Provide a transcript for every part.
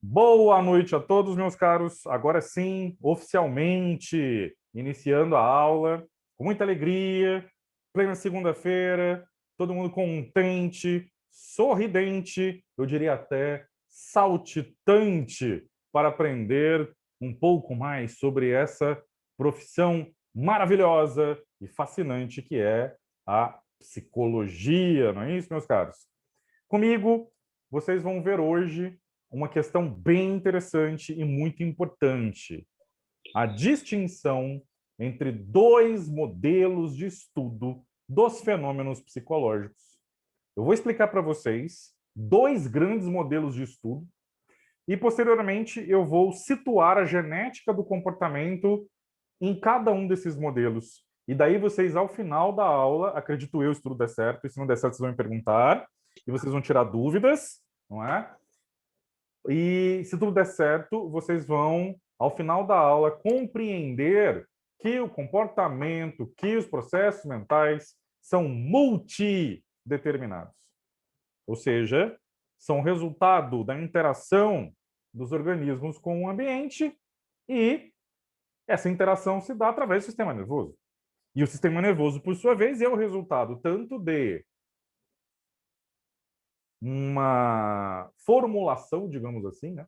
Boa noite a todos, meus caros. Agora sim, oficialmente, iniciando a aula, com muita alegria, plena segunda-feira, todo mundo contente, sorridente, eu diria até saltitante, para aprender um pouco mais sobre essa profissão maravilhosa e fascinante que é a psicologia, não é isso, meus caros? Comigo, vocês vão ver hoje uma questão bem interessante e muito importante: a distinção entre dois modelos de estudo dos fenômenos psicológicos. Eu vou explicar para vocês dois grandes modelos de estudo e, posteriormente, eu vou situar a genética do comportamento em cada um desses modelos. E daí vocês, ao final da aula, acredito eu, se tudo der certo, e se não der certo, vocês vão me perguntar, e vocês vão tirar dúvidas, não é? E se tudo der certo, vocês vão, ao final da aula, compreender que o comportamento, que os processos mentais são multideterminados. Ou seja, são resultado da interação dos organismos com o ambiente e essa interação se dá através do sistema nervoso. E o sistema nervoso, por sua vez, é o resultado tanto de uma formulação, digamos assim, né?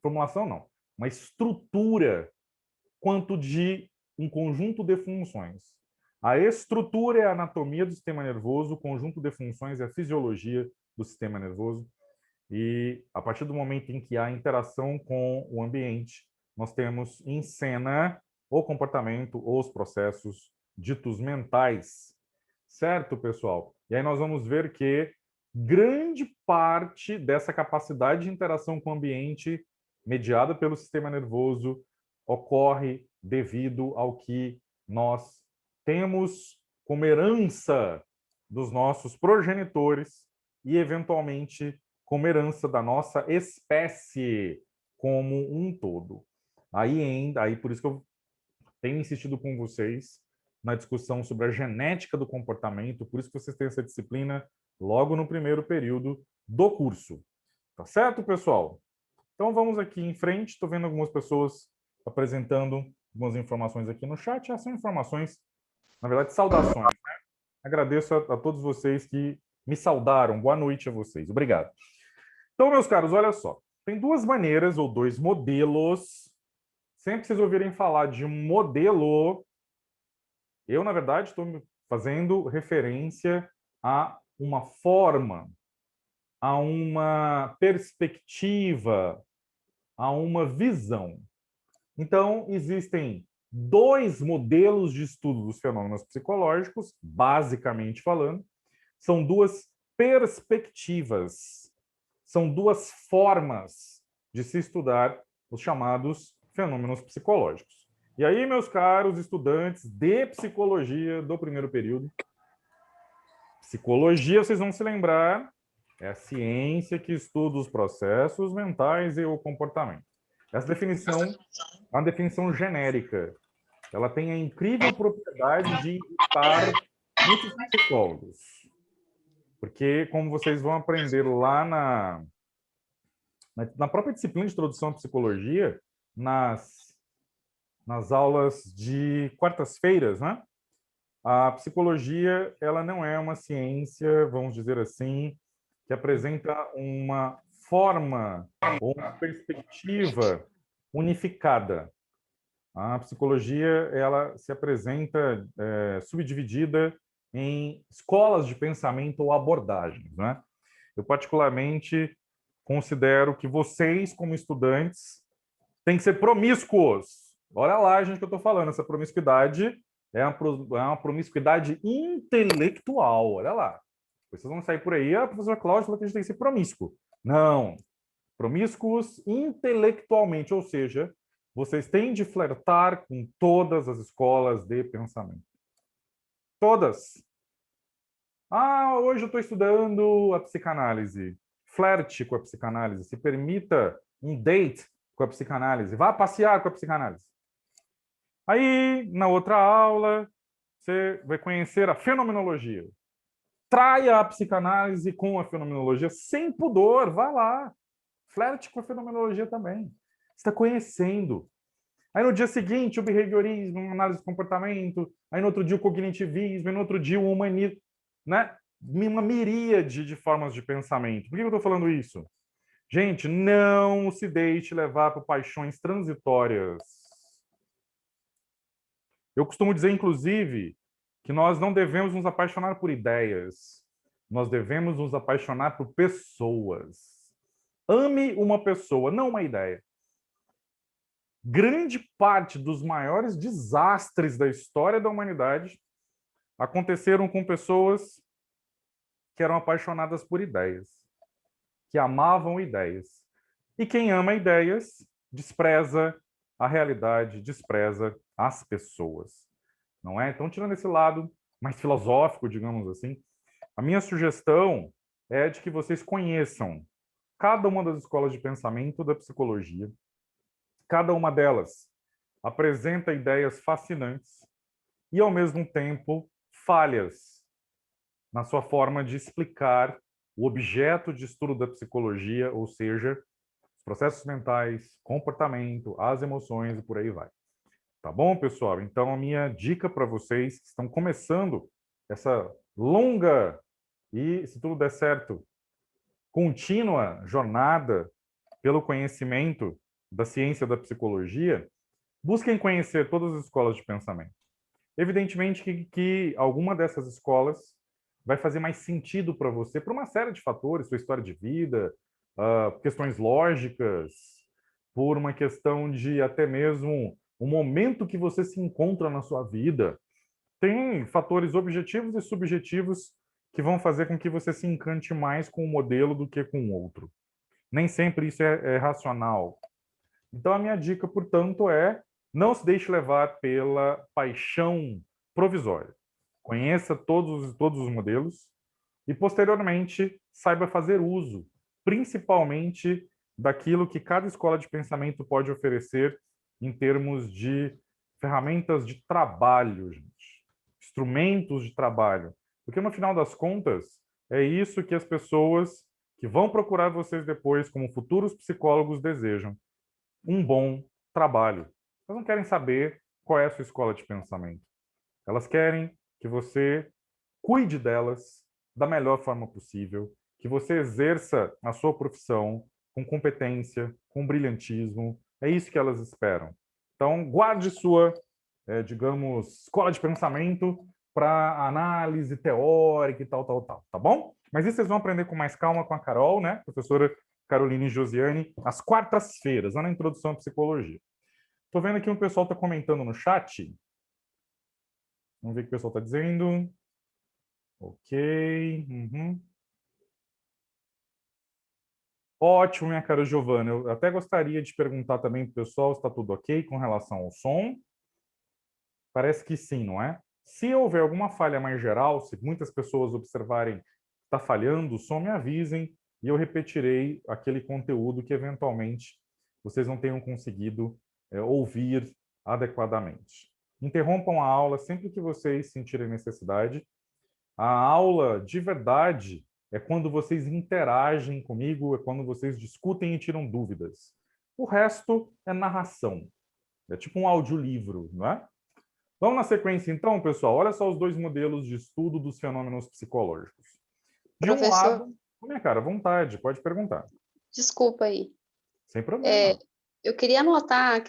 Formulação não, uma estrutura, quanto de um conjunto de funções. A estrutura é a anatomia do sistema nervoso, o conjunto de funções é a fisiologia do sistema nervoso. E a partir do momento em que há interação com o ambiente, nós temos em cena o comportamento ou os processos ditos mentais. Certo, pessoal? E aí nós vamos ver que grande parte dessa capacidade de interação com o ambiente, mediada pelo sistema nervoso, ocorre devido ao que nós temos como herança dos nossos progenitores e, eventualmente, como herança da nossa espécie como um todo. Aí por isso que eu tenho insistido com vocês na discussão sobre a genética do comportamento, por isso que vocês têm essa disciplina logo no primeiro período do curso. Tá certo, pessoal? Então vamos aqui em frente, estou vendo algumas pessoas apresentando algumas informações aqui no chat. São informações, na verdade, saudações, né? Agradeço a todos vocês que me saudaram. Boa noite a vocês. Obrigado. Então, meus caros, olha só. Tem duas maneiras ou dois modelos. Sempre que vocês ouvirem falar de um modelo, eu, na verdade, estou fazendo referência a uma forma, a uma perspectiva, a uma visão. Então, existem dois modelos de estudo dos fenômenos psicológicos, basicamente falando, são duas perspectivas, são duas formas de se estudar os chamados fenômenos psicológicos. E aí, meus caros estudantes de psicologia do primeiro período, psicologia, vocês vão se lembrar, é a ciência que estuda os processos mentais e o comportamento. Essa definição é uma definição genérica. Ela tem a incrível propriedade de irritar muitos psicólogos. Porque, como vocês vão aprender lá na própria disciplina de introdução à psicologia, nas aulas de quartas-feiras, né? A psicologia, ela não é uma ciência, vamos dizer assim, que apresenta uma forma ou uma perspectiva unificada. A psicologia, ela se apresenta subdividida em escolas de pensamento ou abordagens, né? Eu particularmente considero que vocês, como estudantes, têm que ser promíscuos. Olha lá, gente, que eu estou falando. Essa promiscuidade é uma promiscuidade intelectual. Olha lá. Vocês vão sair por aí, a professora Cláudia falou que a gente tem que ser promíscuo. Não. Promíscuos intelectualmente, ou seja, vocês têm de flertar com todas as escolas de pensamento. Todas. Hoje eu estou estudando a psicanálise. Flerte com a psicanálise. Se permita um date com a psicanálise. Vá passear com a psicanálise. Aí, na outra aula, você vai conhecer a fenomenologia. Traia a psicanálise com a fenomenologia sem pudor. Vá lá. Flerte com a fenomenologia também. Você está conhecendo. Aí no dia seguinte, o behaviorismo, a análise do comportamento, aí no outro dia o cognitivismo, aí no outro dia o humanismo, né? Uma miríade de formas de pensamento. Por que eu estou falando isso? Gente, não se deixe levar por paixões transitórias. Eu costumo dizer, inclusive, que nós não devemos nos apaixonar por ideias. Nós devemos nos apaixonar por pessoas. Ame uma pessoa, não uma ideia. Grande parte dos maiores desastres da história da humanidade aconteceram com pessoas que eram apaixonadas por ideias, que amavam ideias. E quem ama ideias despreza a realidade, despreza as pessoas, não é? Então, tirando esse lado mais filosófico, digamos assim, a minha sugestão é de que vocês conheçam cada uma das escolas de pensamento da psicologia. Cada uma delas apresenta ideias fascinantes e, ao mesmo tempo, falhas na sua forma de explicar o objeto de estudo da psicologia, ou seja, os processos mentais, comportamento, as emoções e por aí vai. Tá bom, pessoal? Então, a minha dica para vocês que estão começando essa longa e, se tudo der certo, contínua jornada pelo conhecimento da ciência da psicologia, busquem conhecer todas as escolas de pensamento. Evidentemente que alguma dessas escolas vai fazer mais sentido para você por uma série de fatores, sua história de vida, questões lógicas, por uma questão de até mesmo o momento que você se encontra na sua vida. Tem fatores objetivos e subjetivos que vão fazer com que você se encante mais com um modelo do que com o outro. Nem sempre isso é racional. Então, a minha dica, portanto, é não se deixe levar pela paixão provisória. Conheça todos os modelos e, posteriormente, saiba fazer uso, principalmente daquilo que cada escola de pensamento pode oferecer em termos de ferramentas de trabalho, gente. Instrumentos de trabalho. Porque, no final das contas, é isso que as pessoas que vão procurar vocês depois como futuros psicólogos desejam. Um bom trabalho. Elas não querem saber qual é a sua escola de pensamento. Elas querem que você cuide delas da melhor forma possível, que você exerça a sua profissão com competência, com brilhantismo. É isso que elas esperam. Então, guarde sua, digamos, escola de pensamento para análise teórica e tal, tá bom? Mas isso vocês vão aprender com mais calma com a Carol, né? Professora Caroline Josiane, às quartas-feiras, lá na Introdução à Psicologia. Estou vendo aqui um pessoal está comentando no chat. Vamos ver o que o pessoal está dizendo. Ok. Uhum. Ótimo, minha cara Giovana. Eu até gostaria de perguntar também para o pessoal se está tudo ok com relação ao som. Parece que sim, não é? Se houver alguma falha mais geral, se muitas pessoas observarem que está falhando o som, me avisem e eu repetirei aquele conteúdo que eventualmente vocês não tenham conseguido ouvir adequadamente. Interrompam a aula sempre que vocês sentirem necessidade. A aula de verdade é quando vocês interagem comigo, é quando vocês discutem e tiram dúvidas. O resto é narração. É tipo um audiolivro, não é? Vamos na sequência, então, pessoal. Olha só os dois modelos de estudo dos fenômenos psicológicos. De um Professor, lado, minha cara, à vontade, pode perguntar. desculpa aí. Sem problema. Eu queria anotar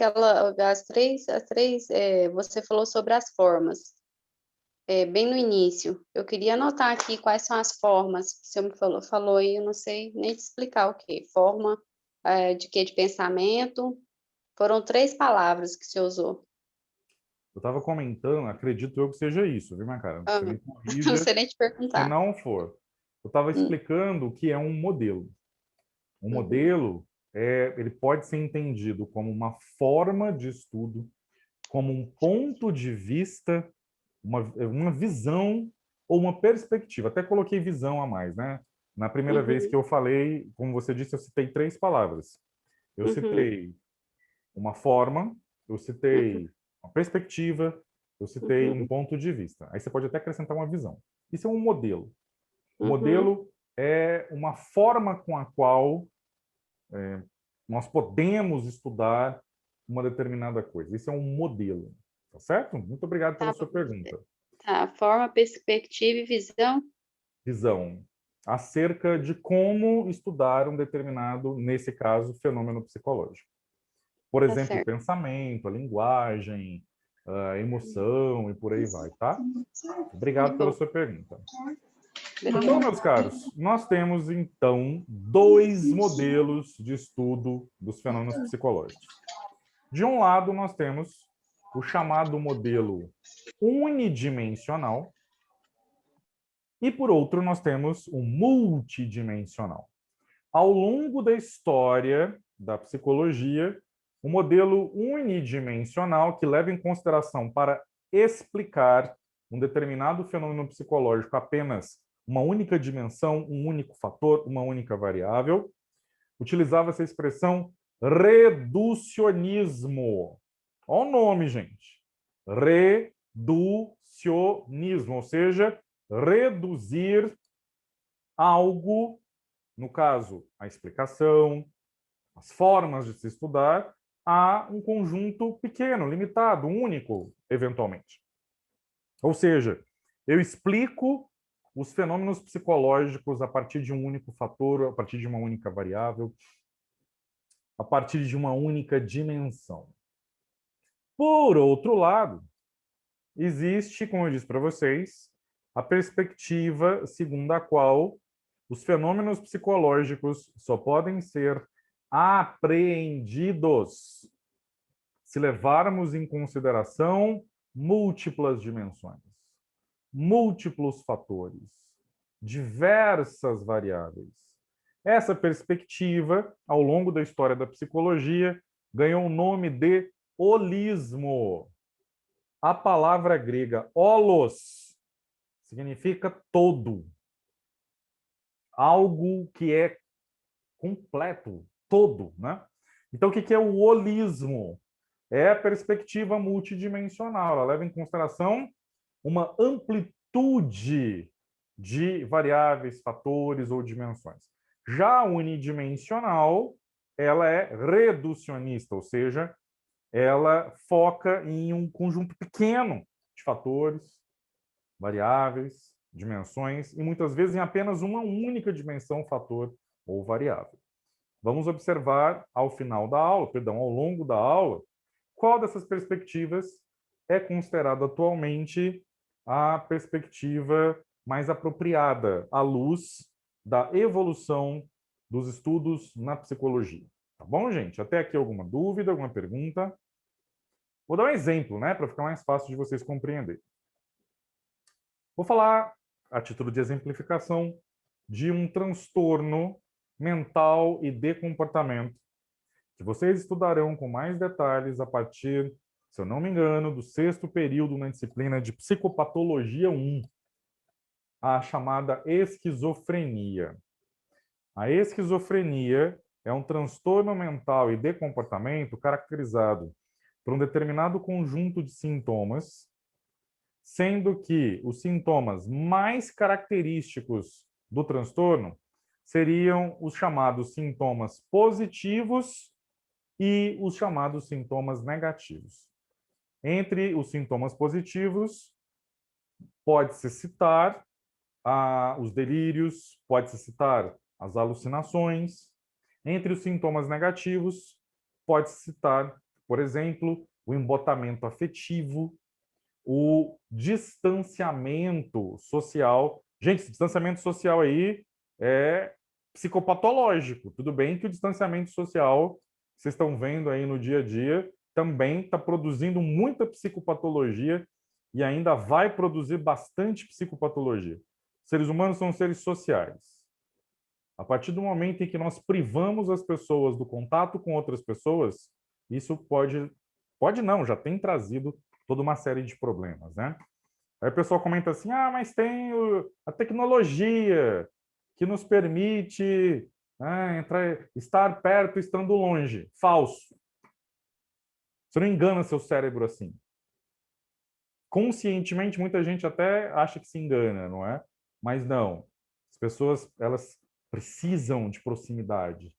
você falou sobre as formas, bem no início. Eu queria anotar aqui quais são as formas que você me falou aí, eu não sei nem te explicar o que. Forma de quê? De pensamento. Foram 3 palavras que você usou. Eu estava comentando, acredito eu que seja isso, viu, minha cara? Ah, Você me não corrija sei nem te se perguntar. não for. Eu estava Hum, explicando o que é um modelo. Um uhum, modelo, ele pode ser entendido como uma forma de estudo, como um ponto de vista, uma visão ou uma perspectiva. Até coloquei visão a mais, né? Na primeira vez que uhum, eu falei, como você disse, eu citei 3 palavras. Eu uhum, citei uma forma, eu uhum, citei uma perspectiva, eu citei um uhum, ponto de vista. Aí você pode até acrescentar uma visão. Isso é um modelo. O uhum, modelo é uma forma com a qual nós podemos estudar uma determinada coisa. Esse é um modelo, tá certo? Muito obrigado pela Tá sua bom. pergunta. Tá, forma, perspectiva e visão. Visão acerca de como estudar um determinado, nesse caso, fenômeno psicológico. Por Tá exemplo, o certo. pensamento, a linguagem, a emoção e por aí vai, tá? Tá Obrigado pela bom. sua pergunta. Então, Obrigada. meus caros, nós temos, então, dois modelos de estudo dos fenômenos psicológicos. De um lado, nós temos o chamado modelo unidimensional, e, por outro, nós temos o multidimensional. Ao longo da história da psicologia, o modelo unidimensional, que leva em consideração para explicar um determinado fenômeno psicológico apenas uma única dimensão, um único fator, uma única variável, utilizava essa expressão reducionismo. Olha o nome, gente. Reducionismo, ou seja, reduzir algo, no caso, a explicação, as formas de se estudar, a um conjunto pequeno, limitado, único, eventualmente. Ou seja, eu explico os fenômenos psicológicos a partir de um único fator, a partir de uma única variável, a partir de uma única dimensão. Por outro lado, existe, como eu disse para vocês, a perspectiva segundo a qual os fenômenos psicológicos só podem ser apreendidos se levarmos em consideração múltiplas dimensões, múltiplos fatores, diversas variáveis. Essa perspectiva, ao longo da história da psicologia, ganhou o nome de holismo. A palavra grega holos significa todo. Algo que é completo, todo, né? Então, o que é o holismo? É a perspectiva multidimensional. Ela leva em consideração uma amplitude de variáveis, fatores ou dimensões. Já a unidimensional, ela é reducionista, ou seja, ela foca em um conjunto pequeno de fatores, variáveis, dimensões, e muitas vezes em apenas uma única dimensão, fator ou variável. Vamos observar ao final da aula, perdão, ao longo da aula, qual dessas perspectivas é considerada atualmente a perspectiva mais apropriada à luz da evolução dos estudos na psicologia. Tá bom, gente? Até aqui alguma dúvida, alguma pergunta? Vou dar um exemplo, né, para ficar mais fácil de vocês compreenderem. Vou falar, a título de exemplificação, de um transtorno mental e de comportamento que vocês estudarão com mais detalhes a partir, se eu não me engano, do 6º período na disciplina de Psicopatologia 1, a chamada esquizofrenia. A esquizofrenia é um transtorno mental e de comportamento caracterizado por um determinado conjunto de sintomas, sendo que os sintomas mais característicos do transtorno seriam os chamados sintomas positivos e os chamados sintomas negativos. Entre os sintomas positivos, pode-se citar os delírios, pode-se citar as alucinações. Entre os sintomas negativos, pode-se citar, por exemplo, o embotamento afetivo, o distanciamento social. Gente, esse distanciamento social aí é psicopatológico. Tudo bem que o distanciamento social, que vocês estão vendo aí no dia a dia, também está produzindo muita psicopatologia e ainda vai produzir bastante psicopatologia. Seres humanos são seres sociais. A partir do momento em que nós privamos as pessoas do contato com outras pessoas, isso pode não, já tem trazido toda uma série de problemas, né? Aí o pessoal comenta assim, mas tem a tecnologia que nos permite, né, estar perto estando longe. Falso. Você não engana seu cérebro assim. Conscientemente, muita gente até acha que se engana, não é? Mas não. As pessoas, elas precisam de proximidade.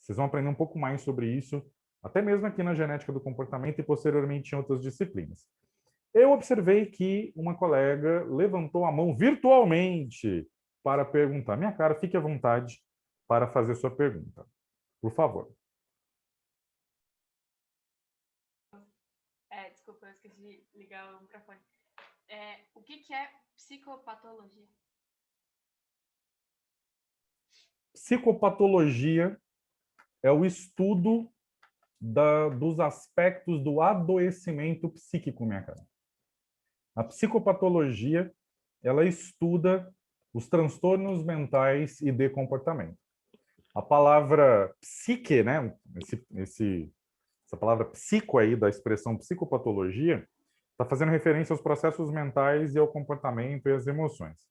Vocês vão aprender um pouco mais sobre isso, até mesmo aqui na genética do comportamento e posteriormente em outras disciplinas. Eu observei que uma colega levantou a mão virtualmente para perguntar. Minha cara, fique à vontade para fazer sua pergunta, por favor. Desculpa, eu esqueci de ligar o microfone. O que é psicopatologia? Psicopatologia é o estudo dos aspectos do adoecimento psíquico, minha cara. A psicopatologia, ela estuda os transtornos mentais e de comportamento. A palavra psique, né, essa palavra psico aí, da expressão psicopatologia, está fazendo referência aos processos mentais e ao comportamento e às emoções.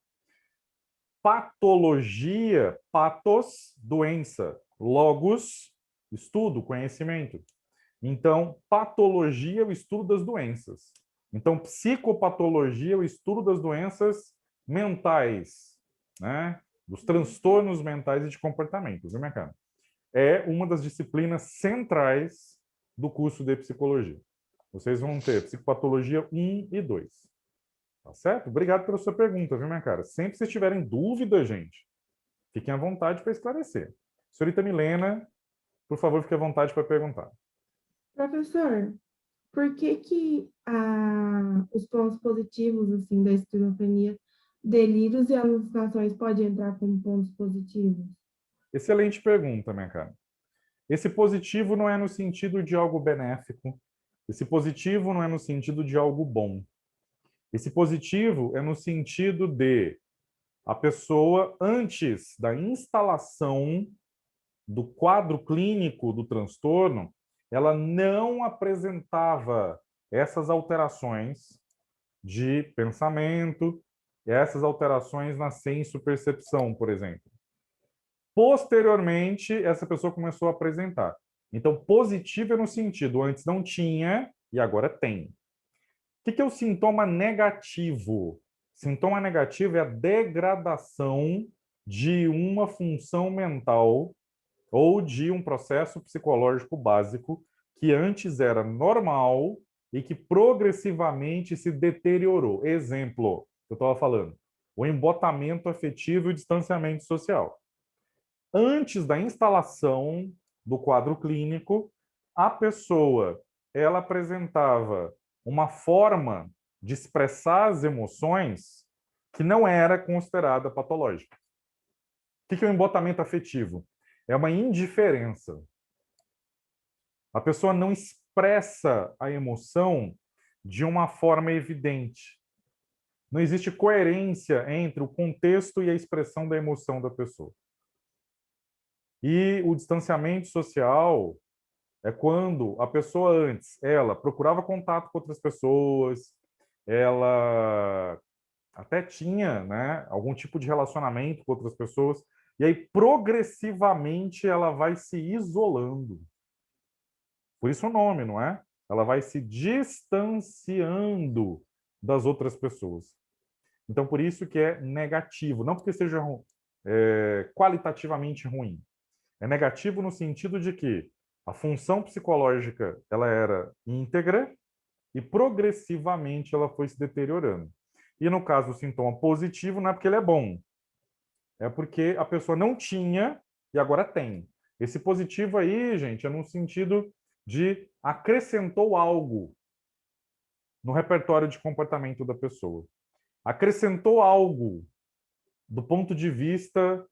Patologia, patos, doença, logos, estudo, conhecimento. Então, patologia é o estudo das doenças. Então, psicopatologia é o estudo das doenças mentais, né? Dos transtornos mentais e de comportamento, viu, minha cara? É uma das disciplinas centrais do curso de psicologia. Vocês vão ter psicopatologia 1 e 2. Tá certo? Obrigado pela sua pergunta, viu, minha cara? Sempre que vocês tiverem dúvida, gente, fiquem à vontade para esclarecer. Senhorita Milena, por favor, fique à vontade para perguntar. Professor, por que os pontos positivos assim da esquizofrenia, delírios e alucinações podem entrar como pontos positivos? Excelente pergunta, minha cara. Esse positivo não é no sentido de algo benéfico. Esse positivo não é no sentido de algo bom. Esse positivo é no sentido de a pessoa, antes da instalação do quadro clínico do transtorno, ela não apresentava essas alterações de pensamento, essas alterações na senso-percepção, por exemplo. Posteriormente, essa pessoa começou a apresentar. Então, positivo é no sentido, antes não tinha e agora tem. O que é o sintoma negativo? Sintoma negativo é a degradação de uma função mental ou de um processo psicológico básico que antes era normal e que progressivamente se deteriorou. Exemplo, eu estava falando, o embotamento afetivo e o distanciamento social. Antes da instalação do quadro clínico, a pessoa ela apresentava uma forma de expressar as emoções que não era considerada patológica. O que é o embotamento afetivo? É uma indiferença. A pessoa não expressa a emoção de uma forma evidente. Não existe coerência entre o contexto e a expressão da emoção da pessoa. E o distanciamento social é quando a pessoa antes, ela procurava contato com outras pessoas, ela até tinha, né, algum tipo de relacionamento com outras pessoas, e aí progressivamente ela vai se isolando. Por isso o nome, não é? Ela vai se distanciando das outras pessoas. Então, por isso que é negativo, não porque seja qualitativamente ruim. É negativo no sentido de que a função psicológica ela era íntegra e progressivamente ela foi se deteriorando. E no caso, o sintoma positivo não é porque ele é bom, é porque a pessoa não tinha e agora tem. Esse positivo aí, gente, é no sentido de acrescentou algo no repertório de comportamento da pessoa. Acrescentou algo do ponto de vista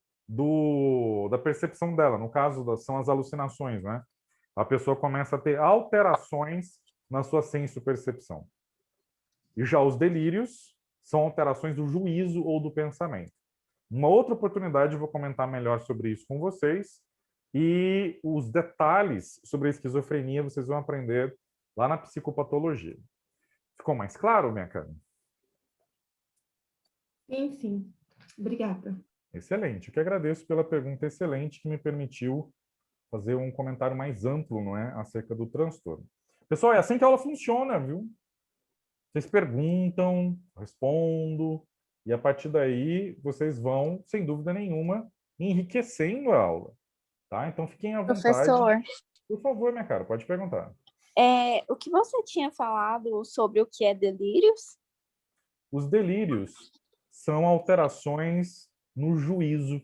da percepção dela. No caso, são as alucinações, né? A pessoa começa a ter alterações na sua senso-percepção. E já os delírios são alterações do juízo ou do pensamento. Uma outra oportunidade eu vou comentar melhor sobre isso com vocês, e os detalhes sobre a esquizofrenia vocês vão aprender lá na psicopatologia. Ficou mais claro, minha cara? Sim. Obrigada. Excelente. Eu que agradeço pela pergunta excelente que me permitiu fazer um comentário mais amplo, não é, acerca do transtorno. Pessoal, é assim que a aula funciona, viu? Vocês perguntam, eu respondo, e a partir daí vocês vão, sem dúvida nenhuma, enriquecendo a aula. tá? Então fiquem à vontade. Professor, Por favor, minha cara, pode perguntar. o que você tinha falado sobre o que é delírios? Os delírios são alterações no juízo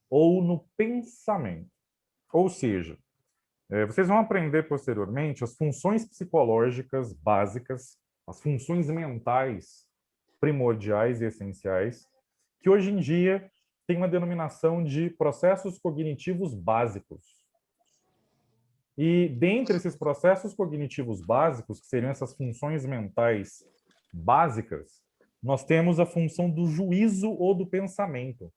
ou no pensamento. Ou seja, vocês vão aprender posteriormente as funções psicológicas básicas, as funções mentais primordiais e essenciais, que hoje em dia tem uma denominação de processos cognitivos básicos. E dentre esses processos cognitivos básicos, que seriam essas funções mentais básicas, nós temos a função do juízo ou do pensamento.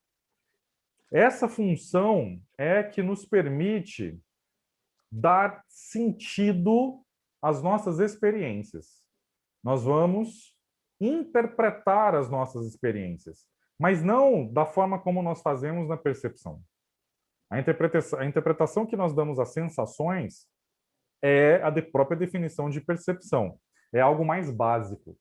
Essa função é que nos permite dar sentido às nossas experiências. Nós vamos interpretar as nossas experiências, mas não da forma como nós fazemos na percepção. A interpretação que nós damos às sensações é a própria definição de percepção. É algo mais básico.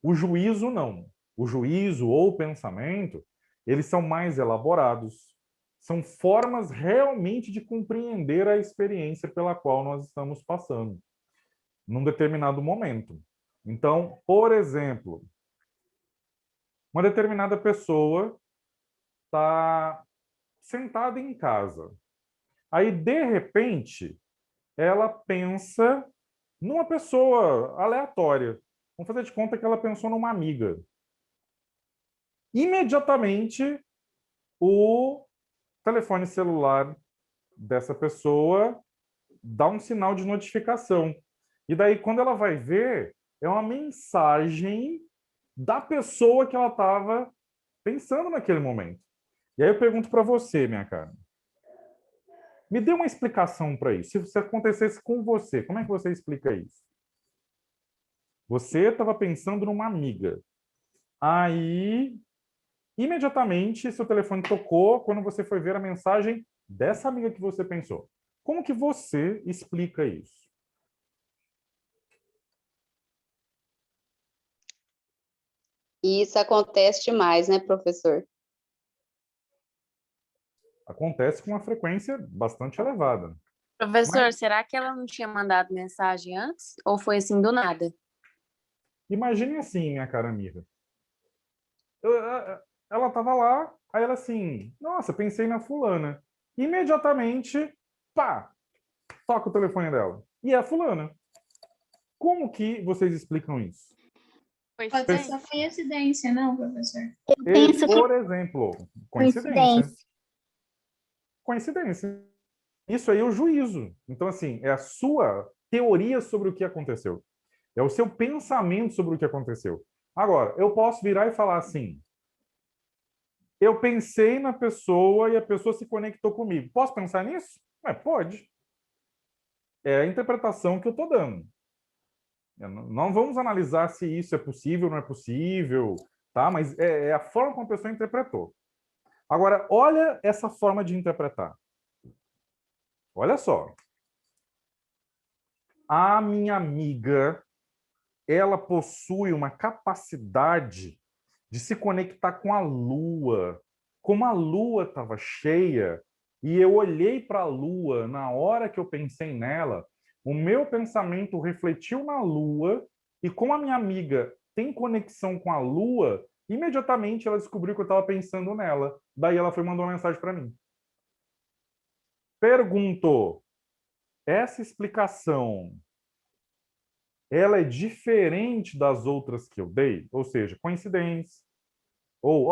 O juízo, não. O juízo ou o pensamento, eles são mais elaborados. São formas realmente de compreender a experiência pela qual nós estamos passando, num determinado momento. Então, por exemplo, uma determinada pessoa está sentada em casa. Aí, de repente, ela pensa numa pessoa aleatória. Vamos fazer de conta que ela pensou numa amiga. Imediatamente, o telefone celular dessa pessoa dá um sinal de notificação. E daí, quando ela vai ver, é uma mensagem da pessoa que ela estava pensando naquele momento. E aí eu pergunto para você, minha cara, me dê uma explicação para isso. Se acontecesse com você, como é que você explica isso? Você estava pensando numa amiga. Aí, imediatamente, seu telefone tocou quando você foi ver a mensagem dessa amiga que você pensou. Como que você explica isso? E isso acontece demais, né, professor? Acontece com uma frequência bastante elevada. Professor, Mas será que ela não tinha mandado mensagem antes? Ou foi assim do nada? imagine assim, minha cara amiga. Ela estava lá, aí ela assim, nossa, pensei na fulana. Imediatamente, pá, toca o telefone dela. E é a fulana. Como que vocês explicam isso? Foi Pode ser isso só coincidência, não, professor? E, por exemplo, coincidência. Coincidência. Isso aí é o juízo. Então, assim, é a sua teoria sobre o que aconteceu. É o seu pensamento sobre o que aconteceu. Agora, eu posso virar e falar assim, eu pensei na pessoa e a pessoa se conectou comigo. Posso pensar nisso? Pode. É a interpretação que eu estou dando. Não vamos analisar se isso é possível ou não é possível, tá? Mas é a forma como a pessoa interpretou. Agora, olha essa forma de interpretar. Olha só. A minha amiga, ela possui uma capacidade de se conectar com a Lua. Como a Lua estava cheia, e eu olhei para a Lua na hora que eu pensei nela, o meu pensamento refletiu na Lua, e como a minha amiga tem conexão com a Lua, imediatamente ela descobriu que eu estava pensando nela. Daí ela foi mandar uma mensagem para mim. Pergunto, essa explicação, ela é diferente das outras que eu dei? Ou seja, coincidência. Ou,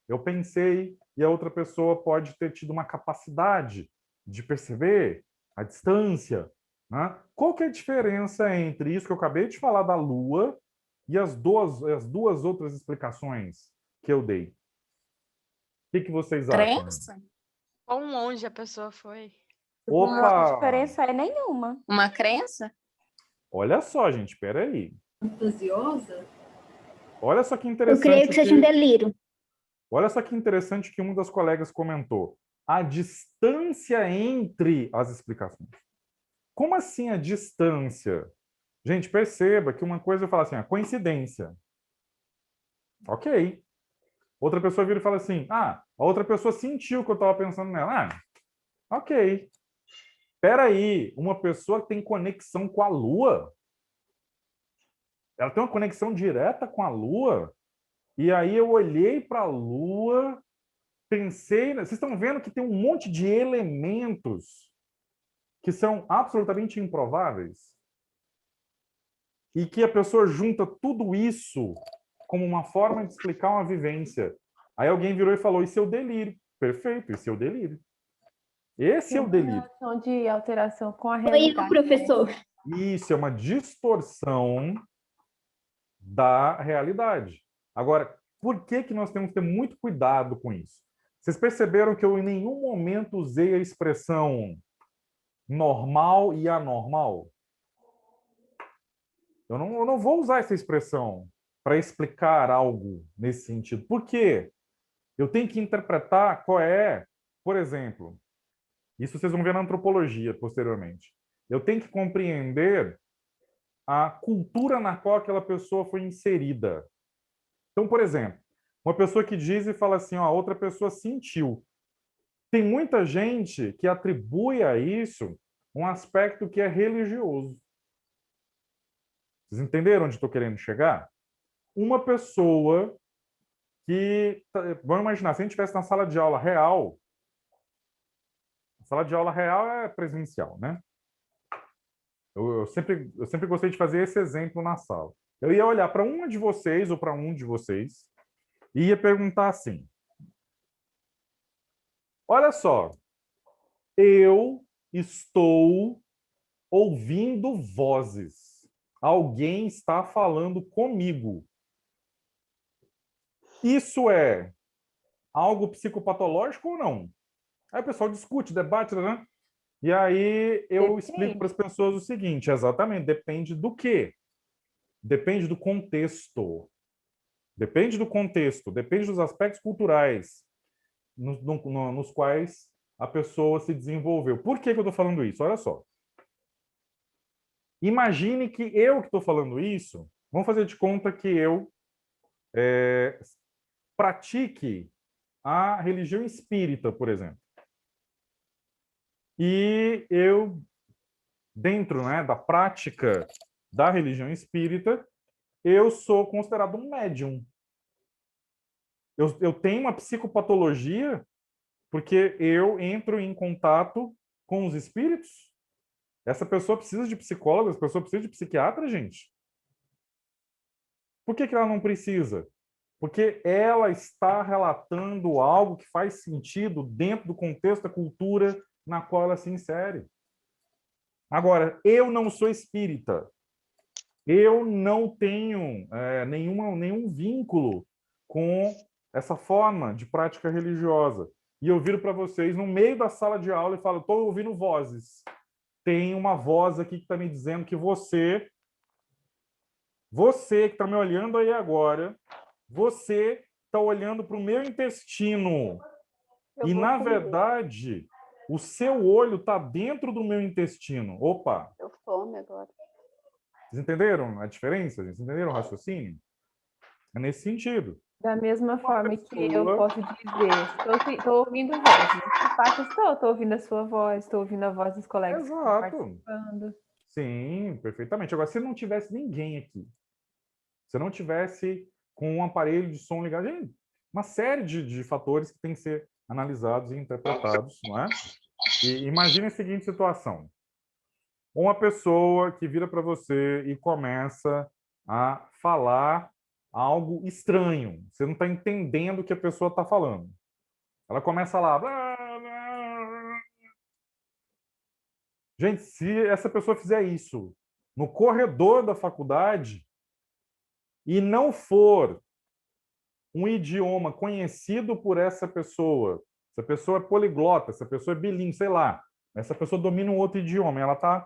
eu pensei e a outra pessoa pode ter tido uma capacidade de perceber a distância. Né? Qual que é a diferença entre isso que eu acabei de falar da Lua e as duas outras explicações que eu dei? O que vocês acham? Crença? Quão longe a pessoa foi? Opa! Não, diferença é nenhuma. Uma crença? Olha só, gente, espera aí. Fantasiosa? Olha só que Eu interessante. creio que seja um delírio. Olha só que interessante que uma das colegas comentou. A distância entre as explicações. Como assim a distância? Gente, perceba que uma coisa eu falo assim, a coincidência. Ok. Outra pessoa vira e fala assim, a outra pessoa sentiu que eu estava pensando nela. Ok. Espera aí, uma pessoa que tem conexão com a Lua, ela tem uma conexão direta com a Lua, e aí eu olhei para a Lua, pensei... Vocês estão vendo que tem um monte de elementos que são absolutamente improváveis? E que a pessoa junta tudo isso como uma forma de explicar uma vivência. Aí alguém virou e falou, isso é o delírio. Perfeito, isso é o delírio. Esse é o delírio. Relação de alteração com a Oi, realidade. professor. Isso é uma distorção da realidade. Agora, por que nós temos que ter muito cuidado com isso? Vocês perceberam que eu em nenhum momento usei a expressão normal e anormal? Eu não vou usar essa expressão para explicar algo nesse sentido. Por quê? Eu tenho que interpretar qual é, por exemplo, isso vocês vão ver na antropologia posteriormente. Eu tenho que compreender a cultura na qual aquela pessoa foi inserida. Então, por exemplo, uma pessoa que diz e fala assim, ó, a outra pessoa sentiu. Tem muita gente que atribui a isso um aspecto que é religioso. Vocês entenderam onde estou querendo chegar? Uma pessoa que... Vamos imaginar, se a gente estivesse na sala de aula real, a sala de aula real é presencial, né? Eu sempre gostei de fazer esse exemplo na sala. Eu ia olhar para uma de vocês ou para um de vocês e ia perguntar assim, olha só, eu estou ouvindo vozes. Alguém está falando comigo. Isso é algo psicopatológico ou não? Aí o pessoal discute, debate, né? E aí eu explico para as pessoas o seguinte, exatamente, depende do quê? Depende do contexto. Depende do contexto, depende dos aspectos culturais nos quais a pessoa se desenvolveu. Por que eu estou falando isso? Olha só. Imagine que eu que estou falando isso, vamos fazer de conta que eu pratique a religião espírita, por exemplo. E eu, dentro, né, da prática da religião espírita, eu sou considerado um médium. Eu tenho uma psicopatologia porque eu entro em contato com os espíritos. Essa pessoa precisa de psicólogo, essa pessoa precisa de psiquiatra, gente. Por que ela não precisa? Porque ela está relatando algo que faz sentido dentro do contexto da cultura na qual ela se insere. Agora, eu não sou espírita. Eu não tenho nenhum vínculo com essa forma de prática religiosa. E eu viro para vocês no meio da sala de aula e falo, estou ouvindo vozes. Tem uma voz aqui que está me dizendo que você que está me olhando aí agora, você está olhando para o meu intestino. E, na verdade, o seu olho está dentro do meu intestino. Opa! Eu fome agora. Vocês entenderam a diferença? Vocês entenderam o raciocínio? É nesse sentido. Da mesma forma que eu posso dizer, estou ouvindo vozes. De fato, estou ouvindo a sua voz, estou ouvindo a voz dos colegas que estão participando. Sim, perfeitamente. Agora, se não tivesse ninguém aqui, se não tivesse com um aparelho de som ligado, uma série de fatores que têm que ser analisados e interpretados, não é? E imagine a seguinte situação. Uma pessoa que vira para você e começa a falar algo estranho. Você não está entendendo o que a pessoa está falando. Ela começa lá... Gente, se essa pessoa fizer isso no corredor da faculdade e não for um idioma conhecido por essa pessoa é poliglota, essa pessoa é bilíngue, sei lá, essa pessoa domina um outro idioma, ela está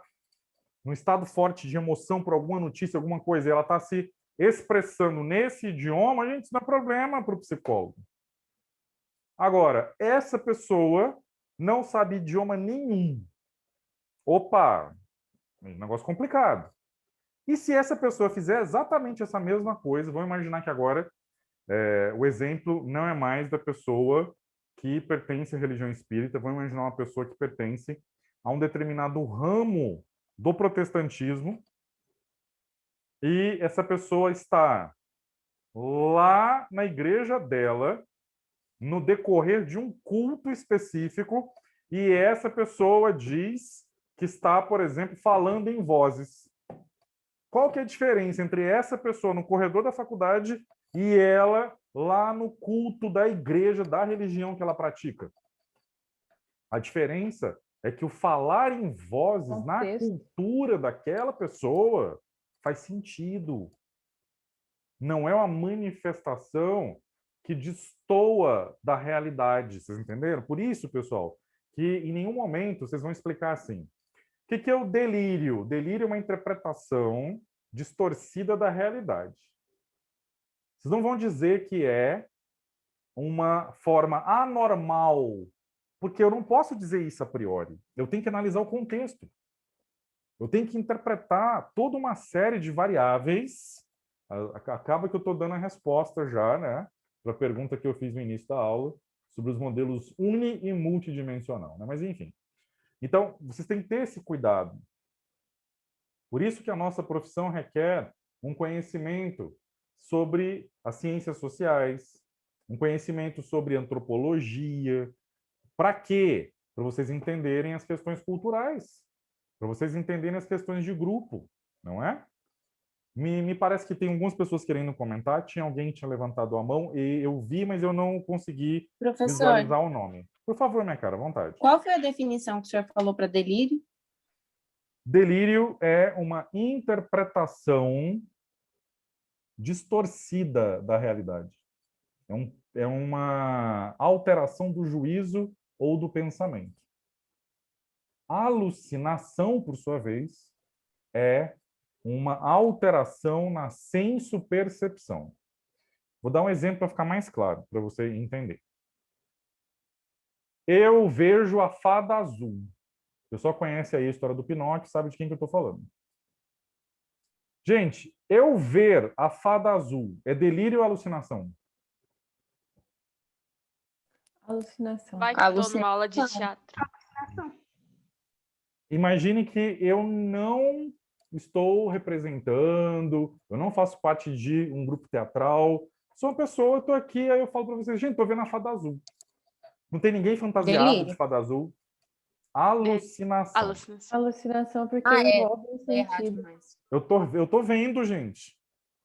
num estado forte de emoção por alguma notícia, alguma coisa, e ela está se expressando nesse idioma, gente, isso não é problema para o psicólogo. Agora, essa pessoa não sabe idioma nenhum. Opa, negócio complicado. E se essa pessoa fizer exatamente essa mesma coisa, vamos imaginar que agora o exemplo não é mais da pessoa que pertence à religião espírita, vamos imaginar uma pessoa que pertence a um determinado ramo do protestantismo, e essa pessoa está lá na igreja dela, no decorrer de um culto específico, e essa pessoa diz que está, por exemplo, falando em vozes. Qual que é a diferença entre essa pessoa no corredor da faculdade e ela lá no culto da igreja, da religião que ela pratica? A diferença é que o falar em vozes na cultura daquela pessoa faz sentido. Não é uma manifestação que destoa da realidade, vocês entenderam? Por isso, pessoal, que em nenhum momento vocês vão explicar assim. O que é o delírio? Delírio é uma interpretação distorcida da realidade. Vocês não vão dizer que é uma forma anormal, porque eu não posso dizer isso a priori. Eu tenho que analisar o contexto. Eu tenho que interpretar toda uma série de variáveis. Acaba que eu estou dando a resposta já, né, para a pergunta que eu fiz no início da aula sobre os modelos uni e multidimensional, né? Mas enfim. Então, vocês têm que ter esse cuidado. Por isso que a nossa profissão requer um conhecimento sobre as ciências sociais, um conhecimento sobre antropologia. Para quê? Para vocês entenderem as questões culturais, para vocês entenderem as questões de grupo, não é? Me parece que tem algumas pessoas querendo comentar. Tinha alguém que tinha levantado a mão e eu vi, mas eu não consegui visualizar o nome. Por favor, minha cara, à vontade. Qual foi a definição que o senhor falou para delírio? Delírio é uma interpretação distorcida da realidade. É uma alteração do juízo ou do pensamento. A alucinação, por sua vez, é uma alteração na senso-percepção. Vou dar um exemplo para ficar mais claro, para você entender. Eu vejo a fada azul. O pessoal conhece aí a história do Pinóquio, sabe de quem que eu estou falando. Gente, eu ver a fada azul é delírio ou alucinação? Alucinação. Vai que estou numa aula de teatro. Imagine que eu não estou representando, eu não faço parte de um grupo teatral, sou uma pessoa, eu estou aqui, aí eu falo para vocês, gente, estou vendo a fada azul. Não tem ninguém fantasiado de fada azul. Alucinação. Alucinação porque envolve o sentido. Eu tô vendo, gente.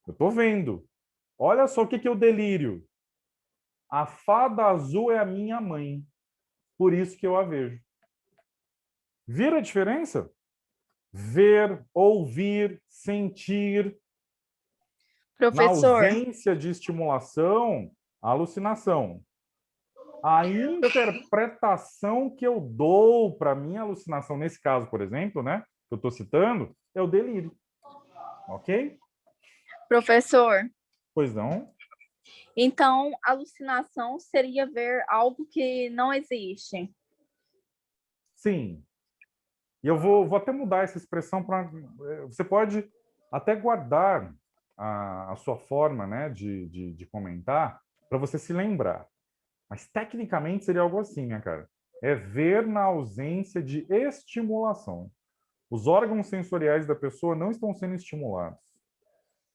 Eu tô vendo. Olha só o que é o delírio. A fada azul é a minha mãe. Por isso que eu a vejo. Vira a diferença? Ver, ouvir, sentir. Professor. Na ausência de estimulação, alucinação. A interpretação que eu dou para a minha alucinação, nesse caso, por exemplo, né, que eu estou citando, é o delírio. Ok? Professor. Pois não. Então, alucinação seria ver algo que não existe. Sim. E eu vou até mudar essa expressão para... Você pode até guardar a sua forma, né, de comentar para você se lembrar. Mas, tecnicamente, seria algo assim, né, cara? É ver na ausência de estimulação. Os órgãos sensoriais da pessoa não estão sendo estimulados.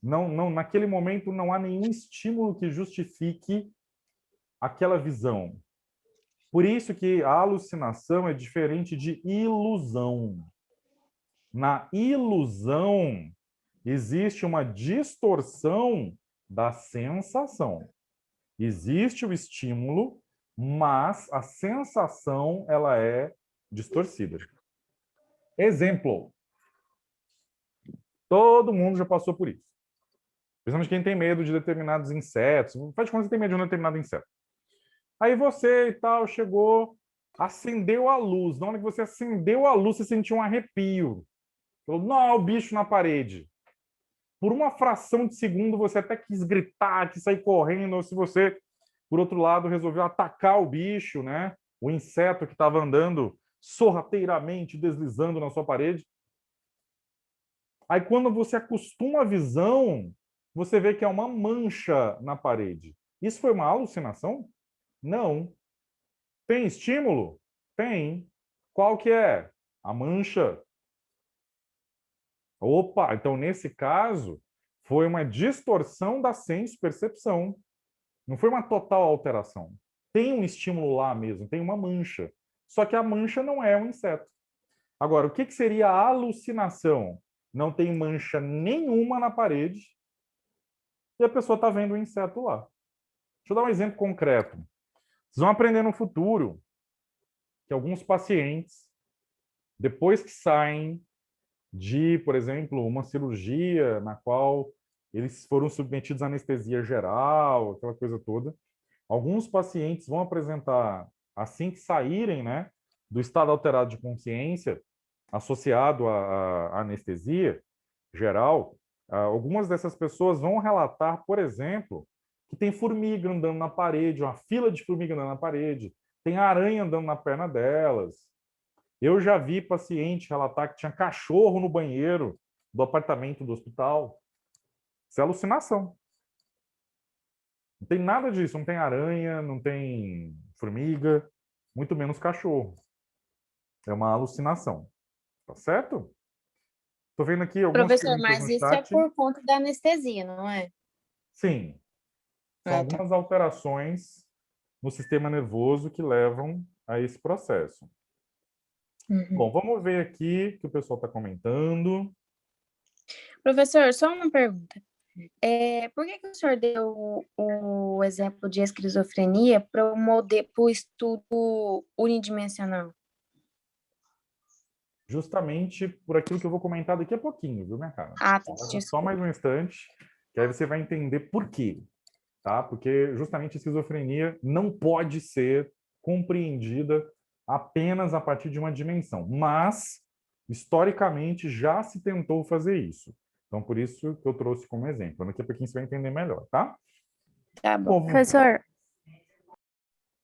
Não, naquele momento, não há nenhum estímulo que justifique aquela visão. Por isso que a alucinação é diferente de ilusão. Na ilusão, existe uma distorção da sensação. Existe o estímulo, mas a sensação ela é distorcida. Exemplo. Todo mundo já passou por isso. Principalmente quem tem medo de determinados insetos. Faz de conta que você tem medo de um determinado inseto. Aí você e tal chegou, acendeu a luz. Na hora que você acendeu a luz, você sentiu um arrepio. Falou, não, o bicho na parede. Por uma fração de segundo, você até quis gritar, quis sair correndo, ou se você, por outro lado, resolveu atacar o bicho, né? O inseto que estava andando sorrateiramente, deslizando na sua parede. Aí, quando você acostuma a visão, você vê que é uma mancha na parede. Isso foi uma alucinação? Não. Tem estímulo? Tem. Qual que é? A mancha. Opa, então nesse caso, foi uma distorção da senso-percepção. Não foi uma total alteração. Tem um estímulo lá mesmo, tem uma mancha. Só que a mancha não é um inseto. Agora, o que seria a alucinação? Não tem mancha nenhuma na parede e a pessoa está vendo o inseto lá. Deixa eu dar um exemplo concreto. Vocês vão aprender no futuro que alguns pacientes, depois que saem de, por exemplo, uma cirurgia na qual eles foram submetidos à anestesia geral, aquela coisa toda, alguns pacientes vão apresentar, assim que saírem, né, do estado alterado de consciência, associado à anestesia geral, algumas dessas pessoas vão relatar, por exemplo, que tem formiga andando na parede, uma fila de formiga andando na parede, tem aranha andando na perna delas. Eu já vi paciente relatar que tinha cachorro no banheiro do apartamento do hospital. Isso é alucinação. Não tem nada disso, não tem aranha, não tem formiga, muito menos cachorro. É uma alucinação. Tá certo? Estou vendo aqui algumas Professor, perguntas mas no isso é chat. por conta da anestesia, não é? Sim. São tá. algumas alterações no sistema nervoso que levam a esse processo. Bom, vamos ver aqui o que o pessoal está comentando. Professor, só uma pergunta. Por que o senhor deu o exemplo de esquizofrenia para o estudo unidimensional? Justamente por aquilo que eu vou comentar daqui a pouquinho, viu, minha cara? Ah, tá. Só Desculpa. mais um instante, que aí você vai entender por quê, tá? Porque justamente a esquizofrenia não pode ser compreendida apenas a partir de uma dimensão, mas historicamente já se tentou fazer isso. Então, por isso que eu trouxe como exemplo. Daqui a pouquinho você vai entender melhor, tá? Tá bom. Professor,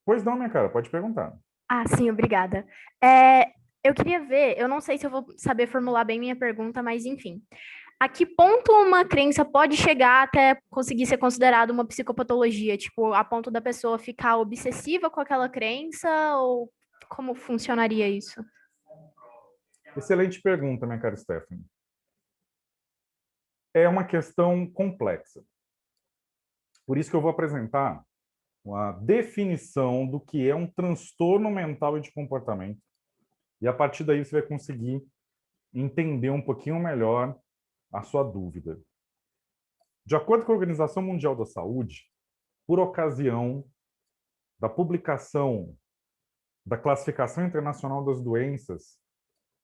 Pois não, minha cara, pode perguntar. sim, obrigada. Eu queria ver, eu não sei se eu vou saber formular bem minha pergunta, mas enfim. A que ponto uma crença pode chegar até conseguir ser considerada uma psicopatologia? Tipo, a ponto da pessoa ficar obsessiva com aquela crença? Ou como funcionaria isso? Excelente pergunta, minha cara Stephanie. É uma questão complexa. Por isso que eu vou apresentar uma definição do que é um transtorno mental e de comportamento. E a partir daí você vai conseguir entender um pouquinho melhor a sua dúvida. De acordo com a Organização Mundial da Saúde, por ocasião da publicação da Classificação Internacional das Doenças,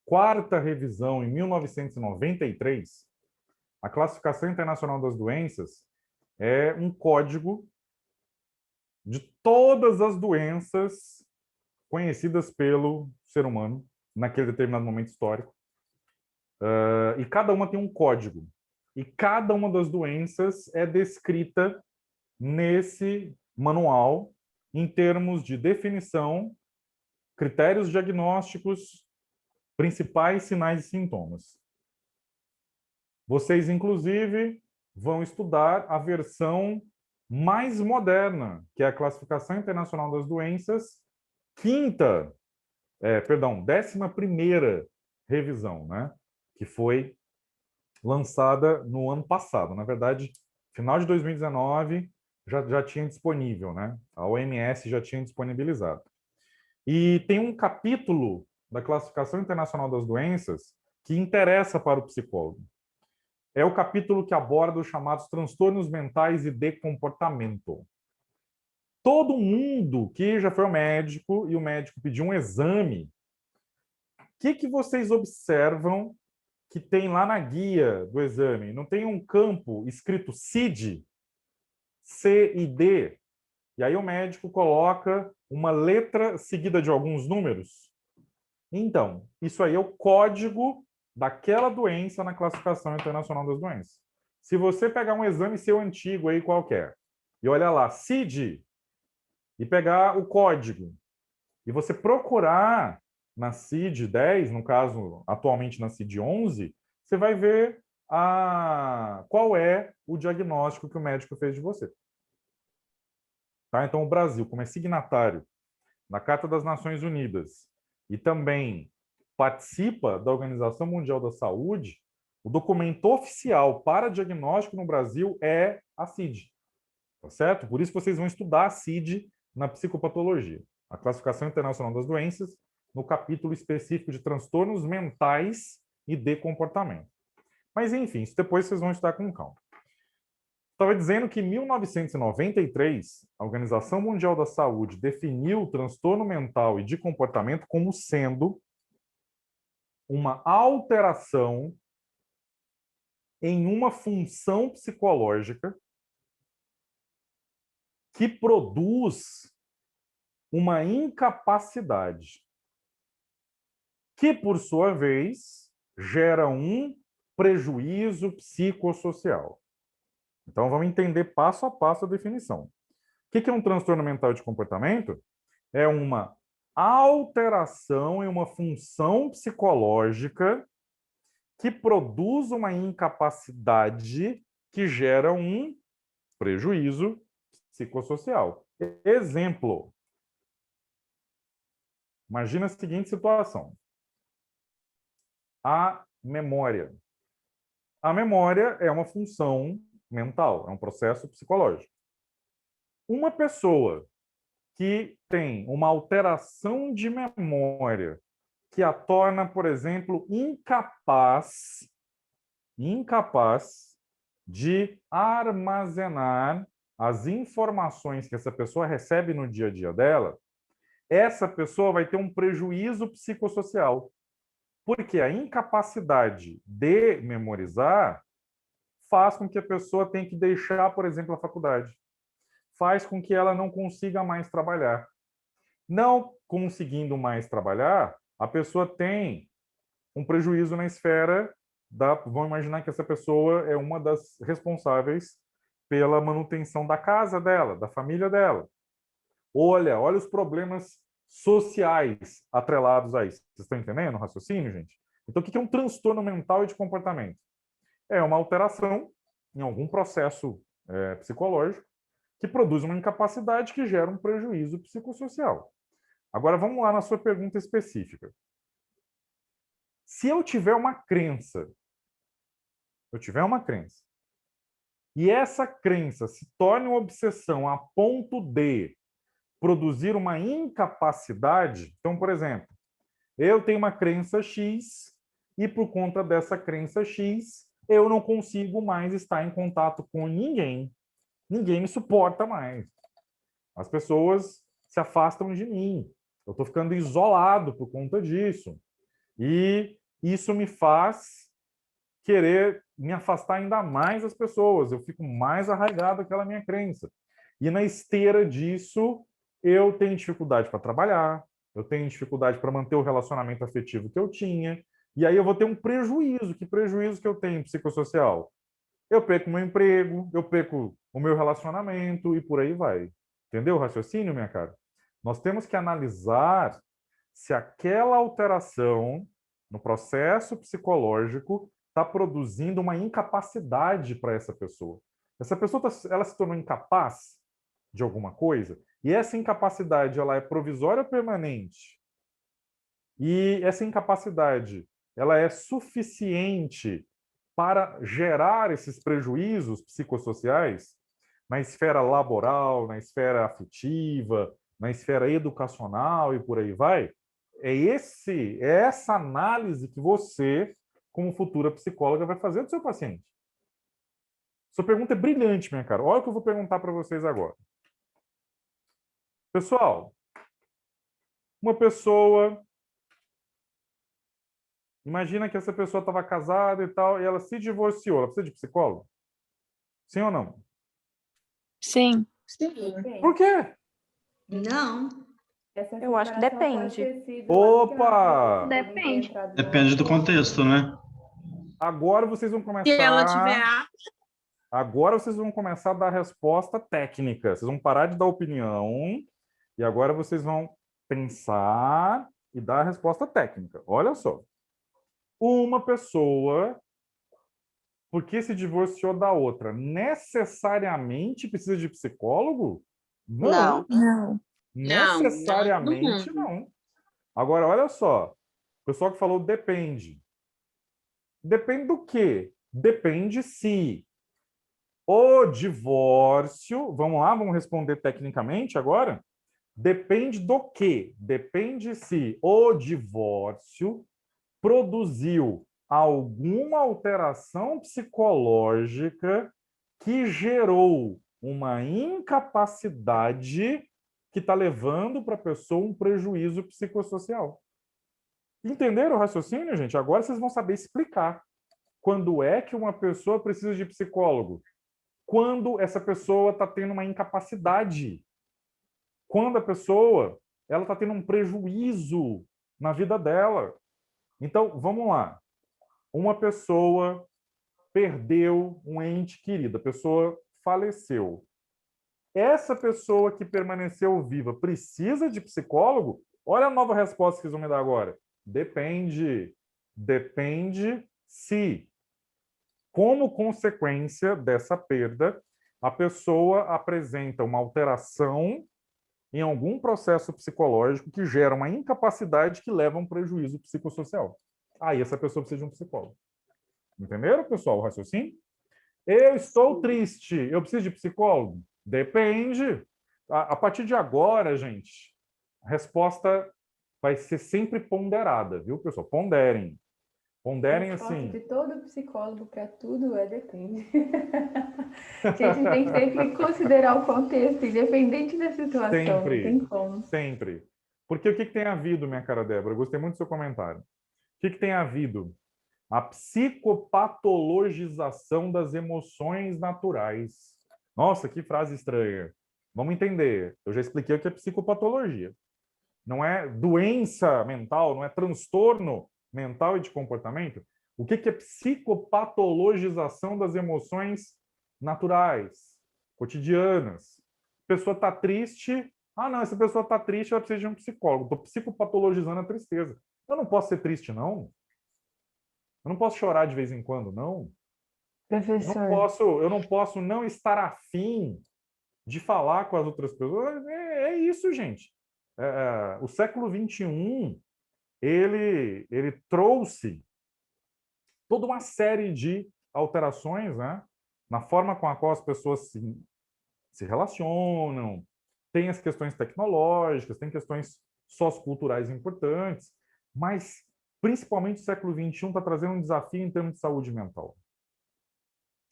quarta revisão em 1993, a Classificação Internacional das Doenças é um código de todas as doenças conhecidas pelo ser humano naquele determinado momento histórico. E cada uma tem um código. E cada uma das doenças é descrita nesse manual em termos de definição, critérios diagnósticos, principais sinais e sintomas. Vocês, inclusive, vão estudar a versão mais moderna, que é a Classificação Internacional das Doenças, 11ª revisão, né? Que foi lançada no ano passado. Na verdade, final de 2019 já tinha disponível, né? A OMS já tinha disponibilizado. E tem um capítulo da Classificação Internacional das Doenças que interessa para o psicólogo. É o capítulo que aborda os chamados transtornos mentais e de comportamento. Todo mundo que já foi ao médico e o médico pediu um exame, o que vocês observam que tem lá na guia do exame? Não tem um campo escrito CID? C e D? E aí o médico coloca uma letra seguida de alguns números? Então, isso aí é o código daquela doença na Classificação Internacional das Doenças. Se você pegar um exame seu antigo aí qualquer e olhar lá, CID, e pegar o código, e você procurar na CID-10, no caso, atualmente na CID-11, você vai ver qual é o diagnóstico que o médico fez de você. Tá? Então, o Brasil, como é signatário da Carta das Nações Unidas e também participa da Organização Mundial da Saúde, o documento oficial para diagnóstico no Brasil é a CID, tá certo? Por isso vocês vão estudar a CID na psicopatologia, a Classificação Internacional das Doenças, no capítulo específico de transtornos mentais e de comportamento. Mas, enfim, isso depois vocês vão estudar com calma. Estava dizendo que em 1993, a Organização Mundial da Saúde definiu o transtorno mental e de comportamento como sendo uma alteração em uma função psicológica que produz uma incapacidade, que, por sua vez, gera um prejuízo psicossocial. Então, vamos entender passo a passo a definição. O que é um transtorno mental de comportamento? É uma alteração em uma função psicológica que produz uma incapacidade que gera um prejuízo psicossocial. Exemplo. Imagina a seguinte situação. A memória. A memória é uma função mental, é um processo psicológico. Uma pessoa que tem uma alteração de memória que a torna, por exemplo, incapaz de armazenar as informações que essa pessoa recebe no dia a dia dela, essa pessoa vai ter um prejuízo psicossocial. Porque a incapacidade de memorizar faz com que a pessoa tenha que deixar, por exemplo, a faculdade. Faz com que ela não consiga mais trabalhar. Não conseguindo mais trabalhar, a pessoa tem um prejuízo na esfera da... Vamos imaginar que essa pessoa é uma das responsáveis pela manutenção da casa dela, da família dela. Olha os problemas sociais atrelados a isso. Vocês estão entendendo o raciocínio, gente? Então, o que é um transtorno mental e de comportamento? É uma alteração em algum processo psicológico que produz uma incapacidade que gera um prejuízo psicossocial. Agora, vamos lá na sua pergunta específica. Se eu tiver uma crença, e essa crença se torne uma obsessão a ponto de produzir uma incapacidade, então, por exemplo, eu tenho uma crença X e por conta dessa crença X, eu não consigo mais estar em contato com ninguém. Ninguém me suporta mais. As pessoas se afastam de mim. Eu estou ficando isolado por conta disso. E isso me faz querer me afastar ainda mais das pessoas. Eu fico mais arraigado àquela minha crença. E na esteira disso, eu tenho dificuldade para trabalhar, eu tenho dificuldade para manter o relacionamento afetivo que eu tinha, e aí eu vou ter um prejuízo. Que prejuízo que eu tenho psicossocial? Eu perco o meu emprego, eu perco o meu relacionamento e por aí vai. Entendeu o raciocínio, minha cara? Nós temos que analisar se aquela alteração no processo psicológico está produzindo uma incapacidade para essa pessoa. Essa pessoa ela se tornou incapaz de alguma coisa, e essa incapacidade ela é provisória ou permanente? E essa incapacidade ela é suficiente para gerar esses prejuízos psicossociais na esfera laboral, na esfera afetiva, na esfera educacional e por aí vai? É essa análise que você, como futura psicóloga, vai fazer do seu paciente. Sua pergunta é brilhante, minha cara. Olha o que eu vou perguntar para vocês agora. Pessoal, uma pessoa... Imagina que essa pessoa estava casada e tal, e ela se divorciou. Ela precisa de psicólogo? Sim ou não? Sim. Por quê? Não. Eu acho que depende. Opa! Depende. Depende do contexto, né? Agora vocês vão começar... Se ela tiver Agora vocês vão começar a dar resposta técnica. Vocês vão parar de dar opinião e agora vocês vão pensar e dar a resposta técnica. Olha só. Uma pessoa, porque se divorciou da outra, necessariamente precisa de psicólogo? Não. Não. Não, Necessariamente não. Agora, olha só. O pessoal que falou depende. Depende do quê? Depende se o divórcio... Vamos lá, vamos responder tecnicamente agora? Depende do quê? Depende se o divórcio produziu alguma alteração psicológica que gerou uma incapacidade que está levando para a pessoa um prejuízo psicossocial. Entenderam o raciocínio, gente? Agora vocês vão saber explicar. Quando é que uma pessoa precisa de psicólogo? Quando essa pessoa está tendo uma incapacidade. Quando a pessoa está tendo um prejuízo na vida dela. Então, vamos lá. Uma pessoa perdeu um ente querido, a pessoa faleceu. Essa pessoa que permaneceu viva precisa de psicólogo? Olha a nova resposta que eles vão me dar agora. Depende. Depende se, como consequência dessa perda, a pessoa apresenta uma alteração em algum processo psicológico que gera uma incapacidade que leva a um prejuízo psicossocial. Aí essa pessoa precisa de um psicólogo. Entenderam, pessoal, o raciocínio? Eu estou triste, eu preciso de psicólogo? Depende. A partir de agora, gente, a resposta vai ser sempre ponderada, viu, pessoal? Ponderem. Ponderem assim. De todo psicólogo para tudo depende. A gente tem que sempre considerar o contexto, independente da situação. Sempre, não tem como. sempre. Porque o que tem havido, minha cara Débora? Eu gostei muito do seu comentário. O que tem havido? A psicopatologização das emoções naturais. Nossa, que frase estranha. Vamos entender. Eu já expliquei o que é psicopatologia. Não é doença mental, não é transtorno mental e de comportamento. O que é psicopatologização das emoções naturais, cotidianas? A pessoa está triste. Ah, não, essa pessoa está triste, ela precisa de um psicólogo. Estou psicopatologizando a tristeza. Eu não posso ser triste, não. Eu não posso chorar de vez em quando, não. Professor. Eu não posso não estar afim de falar com as outras pessoas. É isso, gente. O século XXI, ele trouxe toda uma série de alterações, né, na forma com a qual as pessoas se relacionam. Tem as questões tecnológicas, tem questões socioculturais importantes, mas principalmente o século XXI está trazendo um desafio em termos de saúde mental.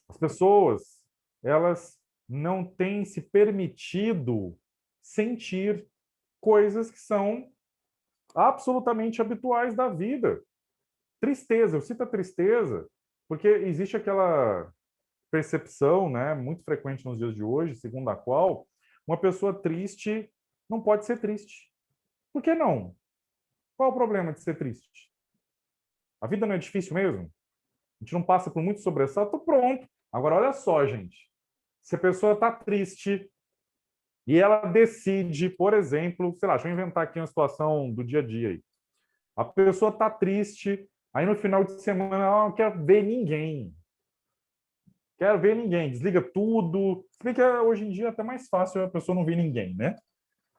As pessoas, elas não têm se permitido sentir coisas que são absolutamente habituais da vida. Tristeza, eu cito a tristeza, porque existe aquela percepção, né, muito frequente nos dias de hoje, segundo a qual uma pessoa triste não pode ser triste. Por que não? Qual é o problema de ser triste? A vida não é difícil mesmo? A gente não passa por muito sobressalto? Pronto. Agora, olha só, gente. Se a pessoa está triste e ela decide, por exemplo, sei lá, deixa eu inventar aqui uma situação do dia a dia aí. A pessoa está triste, aí no final de semana ela não quer ver ninguém. Quer ver ninguém, desliga tudo. Se bem que hoje em dia é até mais fácil a pessoa não ver ninguém, né?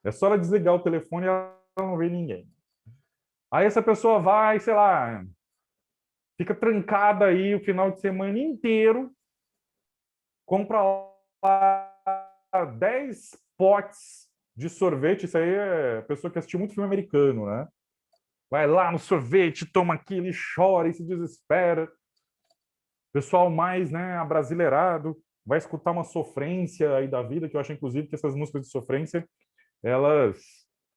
É só ela desligar o telefone e ela não vê ninguém. Aí essa pessoa vai, sei lá, fica trancada aí o final de semana inteiro, compra lá 10 potes de sorvete. Isso aí é a pessoa que assistiu muito filme americano, né? Vai lá no sorvete, toma aquilo e chora e se desespera. Pessoal mais, né, abrasileirado, vai escutar uma sofrência aí da vida, que eu acho, inclusive, que essas músicas de sofrência, elas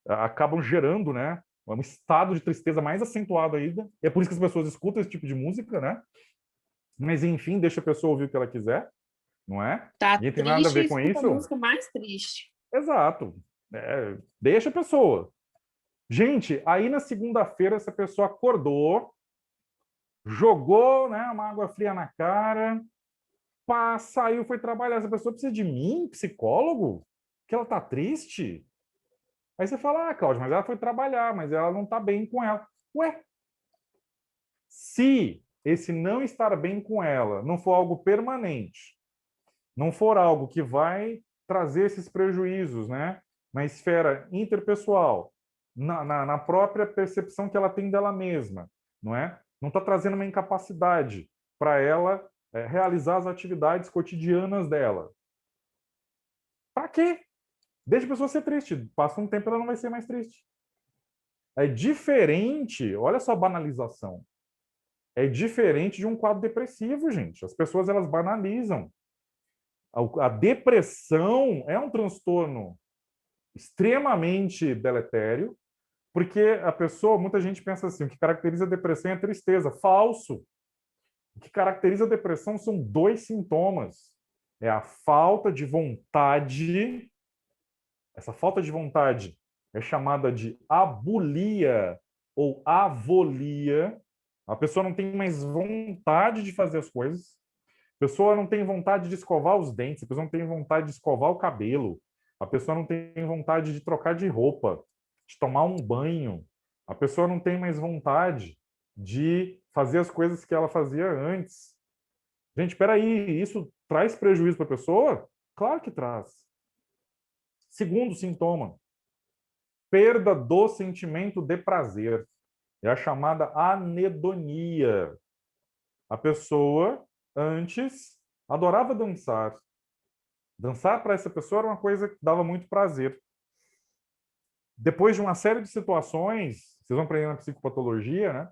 acabam gerando, né, um estado de tristeza mais acentuado ainda. É por isso que as pessoas escutam esse tipo de música, né? Mas, enfim, deixa a pessoa ouvir o que ela quiser, não é? Tá Ninguém tem triste, nada a ver com escuta isso. a música mais triste. Exato. Deixa a pessoa. Gente, aí na segunda-feira essa pessoa acordou, jogou, né, uma água fria na cara, saiu, foi trabalhar. Essa pessoa precisa de mim, psicólogo? Que ela tá triste? Aí você fala, Cláudio, mas ela foi trabalhar, mas ela não tá bem com ela. Ué, se esse não estar bem com ela não for algo permanente, não for algo que vai trazer esses prejuízos, né, na esfera interpessoal, na própria percepção que ela tem dela mesma, não é? Não está trazendo uma incapacidade para ela realizar as atividades cotidianas dela. Para quê? Deixa a pessoa ser triste. Passa um tempo, ela não vai ser mais triste. É diferente, olha só a banalização. É diferente de um quadro depressivo, gente. As pessoas, elas banalizam. A depressão é um transtorno extremamente deletério, porque a pessoa, muita gente pensa assim, o que caracteriza a depressão é a tristeza. Falso. O que caracteriza a depressão são 2 sintomas. É a falta de vontade. Essa falta de vontade é chamada de abulia ou avolia. A pessoa não tem mais vontade de fazer as coisas. A pessoa não tem vontade de escovar os dentes. A pessoa não tem vontade de escovar o cabelo. A pessoa não tem vontade de trocar de roupa, de tomar um banho. A pessoa não tem mais vontade de fazer as coisas que ela fazia antes. Gente, espera aí, isso traz prejuízo para a pessoa? Claro que traz. Segundo sintoma, perda do sentimento de prazer. É a chamada anedonia. A pessoa, antes, adorava dançar. Dançar para essa pessoa era uma coisa que dava muito prazer. Depois de uma série de situações, vocês vão aprender na psicopatologia, né?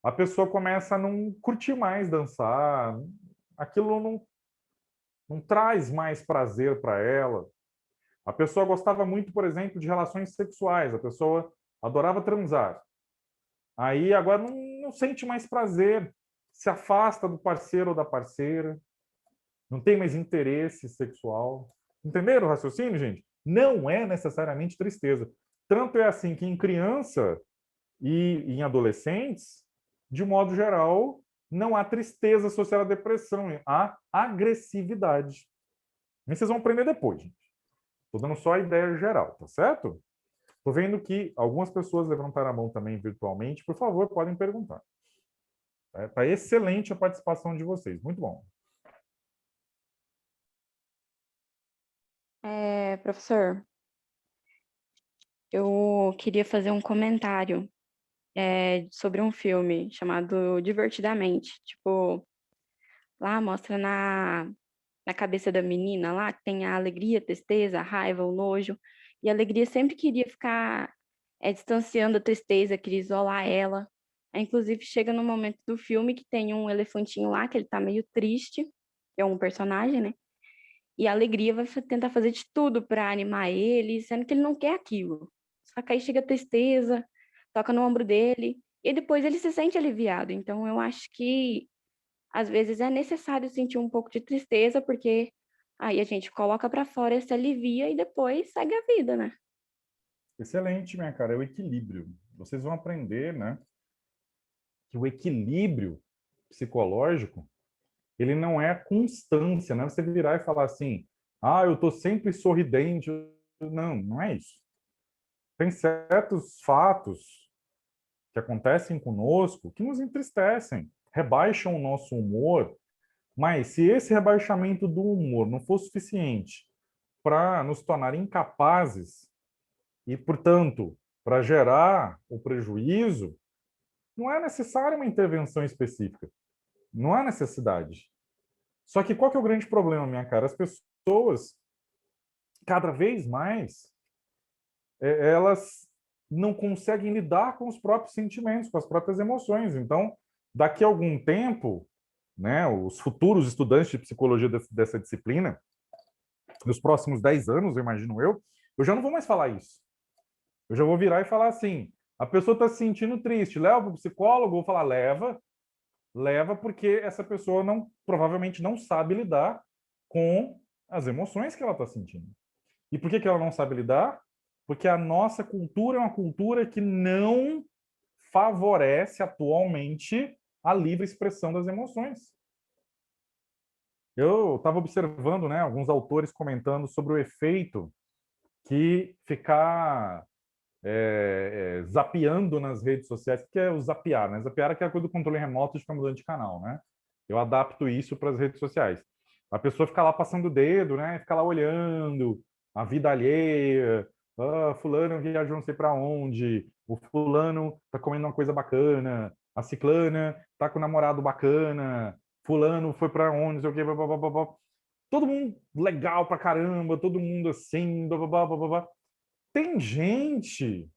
A pessoa começa a não curtir mais dançar, aquilo não traz mais prazer para ela. A pessoa gostava muito, por exemplo, de relações sexuais, a pessoa adorava transar. Aí agora não sente mais prazer, se afasta do parceiro ou da parceira, não tem mais interesse sexual. Entenderam o raciocínio, gente? Não é necessariamente tristeza. Tanto é assim que em criança e em adolescentes, de modo geral, não há tristeza associada à depressão, há agressividade. Mas vocês vão aprender depois, gente. Estou dando só a ideia geral, tá certo? Estou vendo que algumas pessoas levantaram a mão também virtualmente. Por favor, podem perguntar. Está excelente a participação de vocês. Muito bom. Professor, eu queria fazer um comentário sobre um filme chamado Divertidamente. Tipo, lá mostra na cabeça da menina lá que tem a alegria, a tristeza, a raiva, o nojo. E a alegria sempre queria ficar distanciando a tristeza, queria isolar ela. Aí, inclusive, chega no momento do filme que tem um elefantinho lá, que ele tá meio triste, que é um personagem, né? E a alegria vai tentar fazer de tudo para animar ele, sendo que ele não quer aquilo. Só que aí chega a tristeza, toca no ombro dele, e depois ele se sente aliviado. Então, eu acho que, às vezes, é necessário sentir um pouco de tristeza, porque aí a gente coloca para fora, se alivia e depois segue a vida, né? Excelente, minha cara. É o equilíbrio. Vocês vão aprender, né, que o equilíbrio psicológico, ele não é a constância, né? Você virar e falar assim, eu tô sempre sorridente. Não é isso. Tem certos fatos que acontecem conosco que nos entristecem, rebaixam o nosso humor, mas se esse rebaixamento do humor não for suficiente para nos tornar incapazes e, portanto, para gerar o prejuízo, não é necessária uma intervenção específica. Não há necessidade. Só que qual que é o grande problema, minha cara? As pessoas, cada vez mais, elas não conseguem lidar com os próprios sentimentos, com as próprias emoções. Então, daqui a algum tempo, né, os futuros estudantes de psicologia dessa disciplina, nos próximos 10 anos, eu imagino eu já não vou mais falar isso. Eu já vou virar e falar assim, a pessoa está se sentindo triste, leva para o psicólogo, vou falar, leva porque essa pessoa provavelmente não sabe lidar com as emoções que ela está sentindo. E por que ela não sabe lidar? Porque a nossa cultura é uma cultura que não favorece atualmente a livre expressão das emoções. Eu estava observando, né, alguns autores comentando sobre o efeito que ficar zapeando nas redes sociais, que é o zapear, né? Zapear é aquela coisa do controle remoto de ficar mudando de canal, né? Eu adapto isso para as redes sociais. A pessoa fica lá passando o dedo, né? Fica lá olhando, a vida alheia, fulano viajou não sei para onde, o fulano tá comendo uma coisa bacana, a ciclana tá com um namorado bacana, fulano foi para onde, não sei o quê, blá, blá, blá, blá, blá. Todo mundo legal pra caramba, todo mundo assim, blá, blá, blá, blá, blá, blá. Tem gente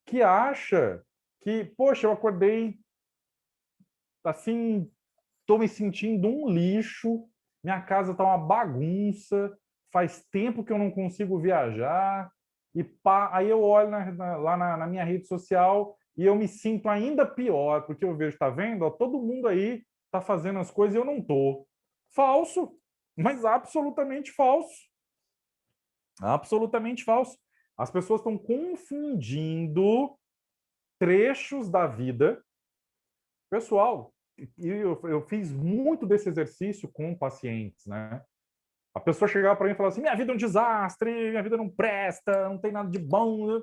que acha que, poxa, eu acordei assim, tô me sentindo um lixo, minha casa tá uma bagunça, faz tempo que eu não consigo viajar, e pá, aí eu olho lá na minha rede social e eu me sinto ainda pior, porque eu vejo, tá vendo? Ó, todo mundo aí tá fazendo as coisas e eu não tô. Falso, mas absolutamente falso. Absolutamente falso. As pessoas estão confundindo trechos da vida. Pessoal, eu fiz muito desse exercício com pacientes, né? A pessoa chegava para mim e falava assim: minha vida é um desastre, minha vida não presta, não tem nada de bom.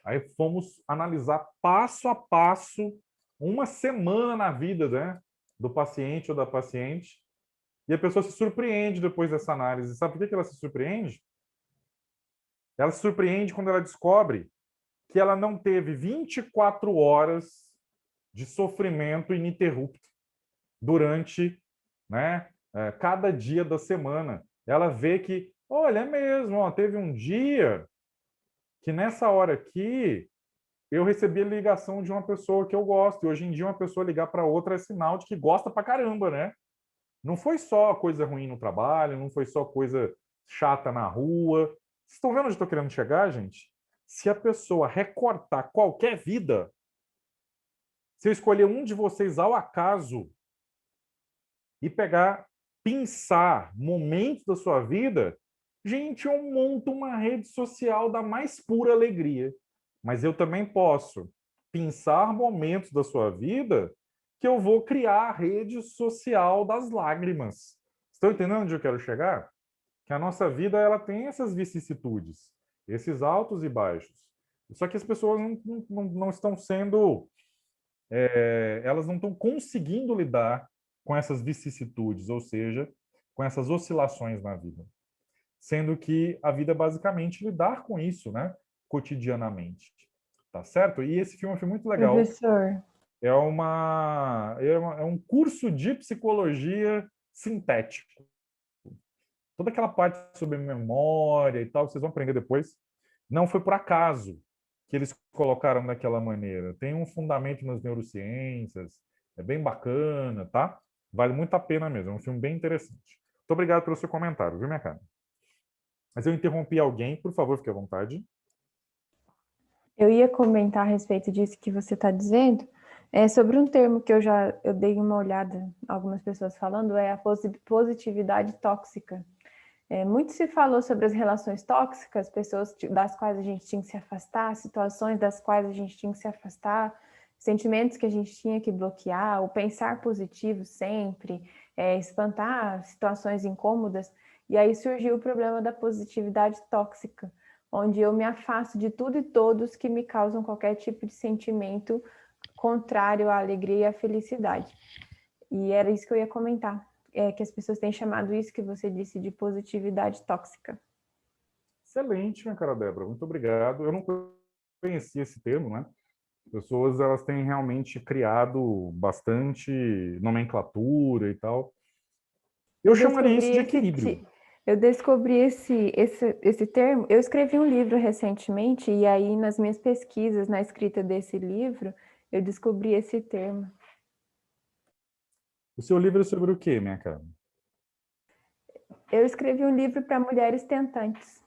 Aí fomos analisar passo a passo, uma semana na vida, né, do paciente ou da paciente, e a pessoa se surpreende depois dessa análise. Sabe por que ela se surpreende? Ela se surpreende quando ela descobre que ela não teve 24 horas de sofrimento ininterrupto durante, né, cada dia da semana. Ela vê que, olha, é mesmo, ó, teve um dia que nessa hora aqui eu recebi a ligação de uma pessoa que eu gosto. E hoje em dia uma pessoa ligar para outra é sinal de que gosta pra caramba, né? Não foi só coisa ruim no trabalho, não foi só coisa chata na rua. Vocês estão vendo onde eu estou querendo chegar, gente? Se a pessoa recortar qualquer vida, se eu escolher um de vocês ao acaso e pegar, pensar momentos da sua vida, gente, eu monto uma rede social da mais pura alegria. Mas eu também posso pensar momentos da sua vida que eu vou criar a rede social das lágrimas. Estão entendendo onde eu quero chegar? Que a nossa vida ela tem essas vicissitudes, esses altos e baixos. Só que as pessoas não estão sendo... elas não estão conseguindo lidar com essas vicissitudes, ou seja, com essas oscilações na vida. Sendo que a vida é basicamente lidar com isso, né? Cotidianamente. Tá certo? E esse filme é um filme muito legal. Professor. É um curso de psicologia sintético. Toda aquela parte sobre memória e tal, vocês vão aprender depois. Não foi por acaso que eles colocaram daquela maneira. Tem um fundamento nas neurociências, é bem bacana, tá? Vale muito a pena mesmo, é um filme bem interessante. Muito obrigado pelo seu comentário, viu, minha cara? Mas eu interrompi alguém, por favor, fique à vontade. Eu ia comentar a respeito disso que você está dizendo, sobre um termo que eu dei uma olhada, algumas pessoas falando, é a positividade tóxica. Muito se falou sobre as relações tóxicas, pessoas das quais a gente tinha que se afastar, situações das quais a gente tinha que se afastar, sentimentos que a gente tinha que bloquear, o pensar positivo sempre, espantar situações incômodas. E aí surgiu o problema da positividade tóxica, onde eu me afasto de tudo e todos que me causam qualquer tipo de sentimento contrário à alegria e à felicidade. E era isso que eu ia comentar. Que as pessoas têm chamado isso que você disse de positividade tóxica. Excelente, minha cara Débora, muito obrigado. Eu não conhecia esse termo, né? Pessoas, elas têm realmente criado bastante nomenclatura e tal. Eu chamaria isso de equilíbrio. Eu descobri esse termo, eu escrevi um livro recentemente, e aí nas minhas pesquisas, na escrita desse livro, eu descobri esse termo. O seu livro é sobre o quê, minha cara? Eu escrevi um livro para mulheres tentantes.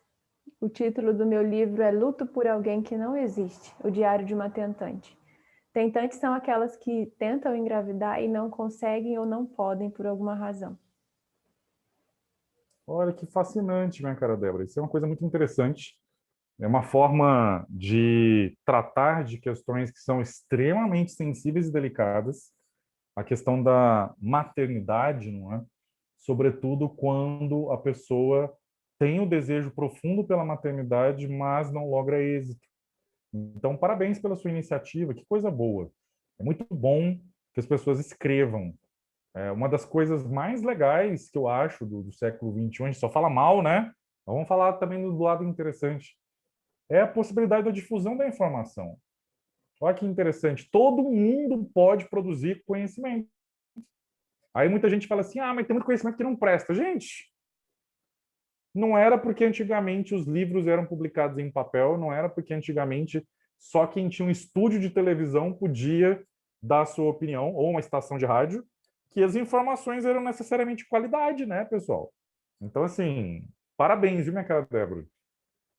O título do meu livro é Luto por Alguém que Não Existe, o Diário de uma Tentante. Tentantes são aquelas que tentam engravidar e não conseguem ou não podem por alguma razão. Olha que fascinante, minha cara Débora. Isso é uma coisa muito interessante. É uma forma de tratar de questões que são extremamente sensíveis e delicadas. A questão da maternidade, não é? Sobretudo quando a pessoa tem o desejo profundo pela maternidade, mas não logra êxito. Então, parabéns pela sua iniciativa, que coisa boa. É muito bom que as pessoas escrevam. É uma das coisas mais legais que eu acho do século XXI, a gente só fala mal, né? Vamos falar também do lado interessante. É a possibilidade da difusão da informação. Olha que interessante. Todo mundo pode produzir conhecimento. Aí muita gente fala assim, mas tem muito conhecimento que não presta. Gente, não era porque antigamente os livros eram publicados em papel, não era porque antigamente só quem tinha um estúdio de televisão podia dar a sua opinião, ou uma estação de rádio, que as informações eram necessariamente de qualidade, né, pessoal? Então, assim, parabéns, viu, minha cara Débora?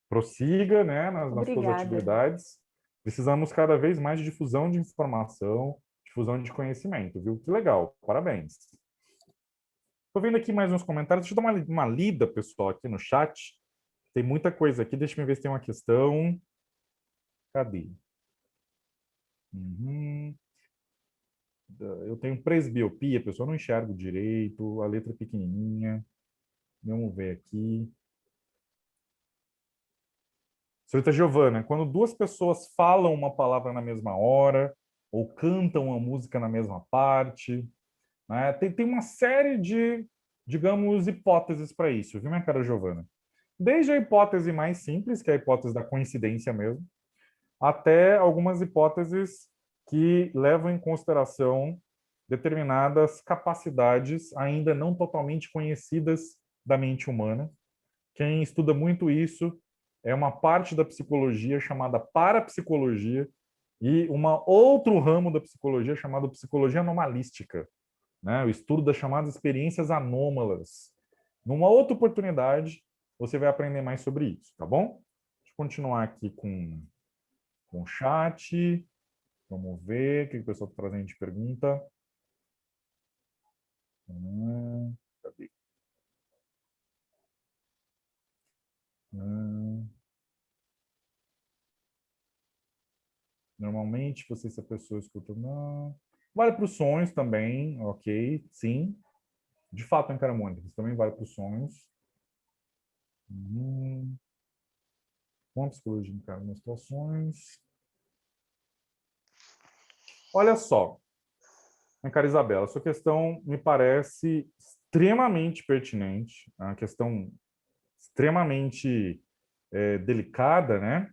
Prossiga, né, nas suas Obrigada. atividades. Precisamos cada vez mais de difusão de informação, difusão de conhecimento, viu? Que legal, parabéns. Estou vendo aqui mais uns comentários. Deixa eu dar uma lida, pessoal, aqui no chat. Tem muita coisa aqui. Deixa eu ver se tem uma questão. Cadê? Eu tenho presbiopia, pessoal, eu não enxergo direito, a letra é pequenininha. Vamos ver aqui. Senhorita Giovana, quando duas pessoas falam uma palavra na mesma hora, ou cantam uma música na mesma parte, né, tem uma série de, digamos, hipóteses para isso, viu, minha cara Giovana? Desde a hipótese mais simples, que é a hipótese da coincidência mesmo, até algumas hipóteses que levam em consideração determinadas capacidades ainda não totalmente conhecidas da mente humana. Quem estuda muito isso é uma parte da psicologia chamada parapsicologia e outro ramo da psicologia chamado psicologia anomalística, né? O estudo das chamadas experiências anômalas. Numa outra oportunidade, você vai aprender mais sobre isso, tá bom? Deixa eu continuar aqui com o chat. Vamos ver o que o pessoal está trazendo de pergunta. Cadê? Normalmente, você, se a pessoa escuta, não. Vale para os sonhos também, ok, sim. De fato, em Caramônicas, também vale para os sonhos. Com a psicologia em cada situações. Olha só, minha cara Isabela, sua questão me parece extremamente pertinente, uma questão extremamente delicada, né?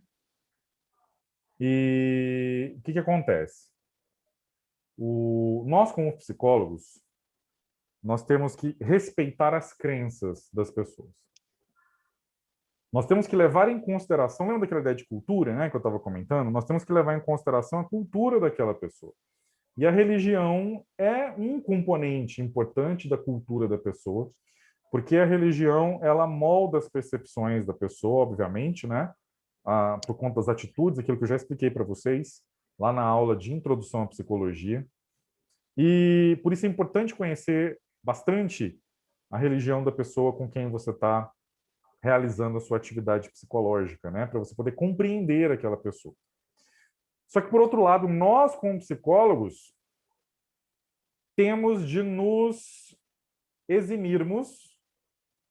E o que acontece? Nós, como psicólogos, nós temos que respeitar as crenças das pessoas. Nós temos que levar em consideração, lembra daquela ideia de cultura, né, que eu estava comentando? Nós temos que levar em consideração a cultura daquela pessoa. E a religião é um componente importante da cultura da pessoa, porque a religião, ela molda as percepções da pessoa, obviamente, né, por conta das atitudes, aquilo que eu já expliquei para vocês, lá na aula de introdução à psicologia. E por isso é importante conhecer bastante a religião da pessoa com quem você está realizando a sua atividade psicológica, né, para você poder compreender aquela pessoa. Só que, por outro lado, nós, como psicólogos, temos de nos eximirmos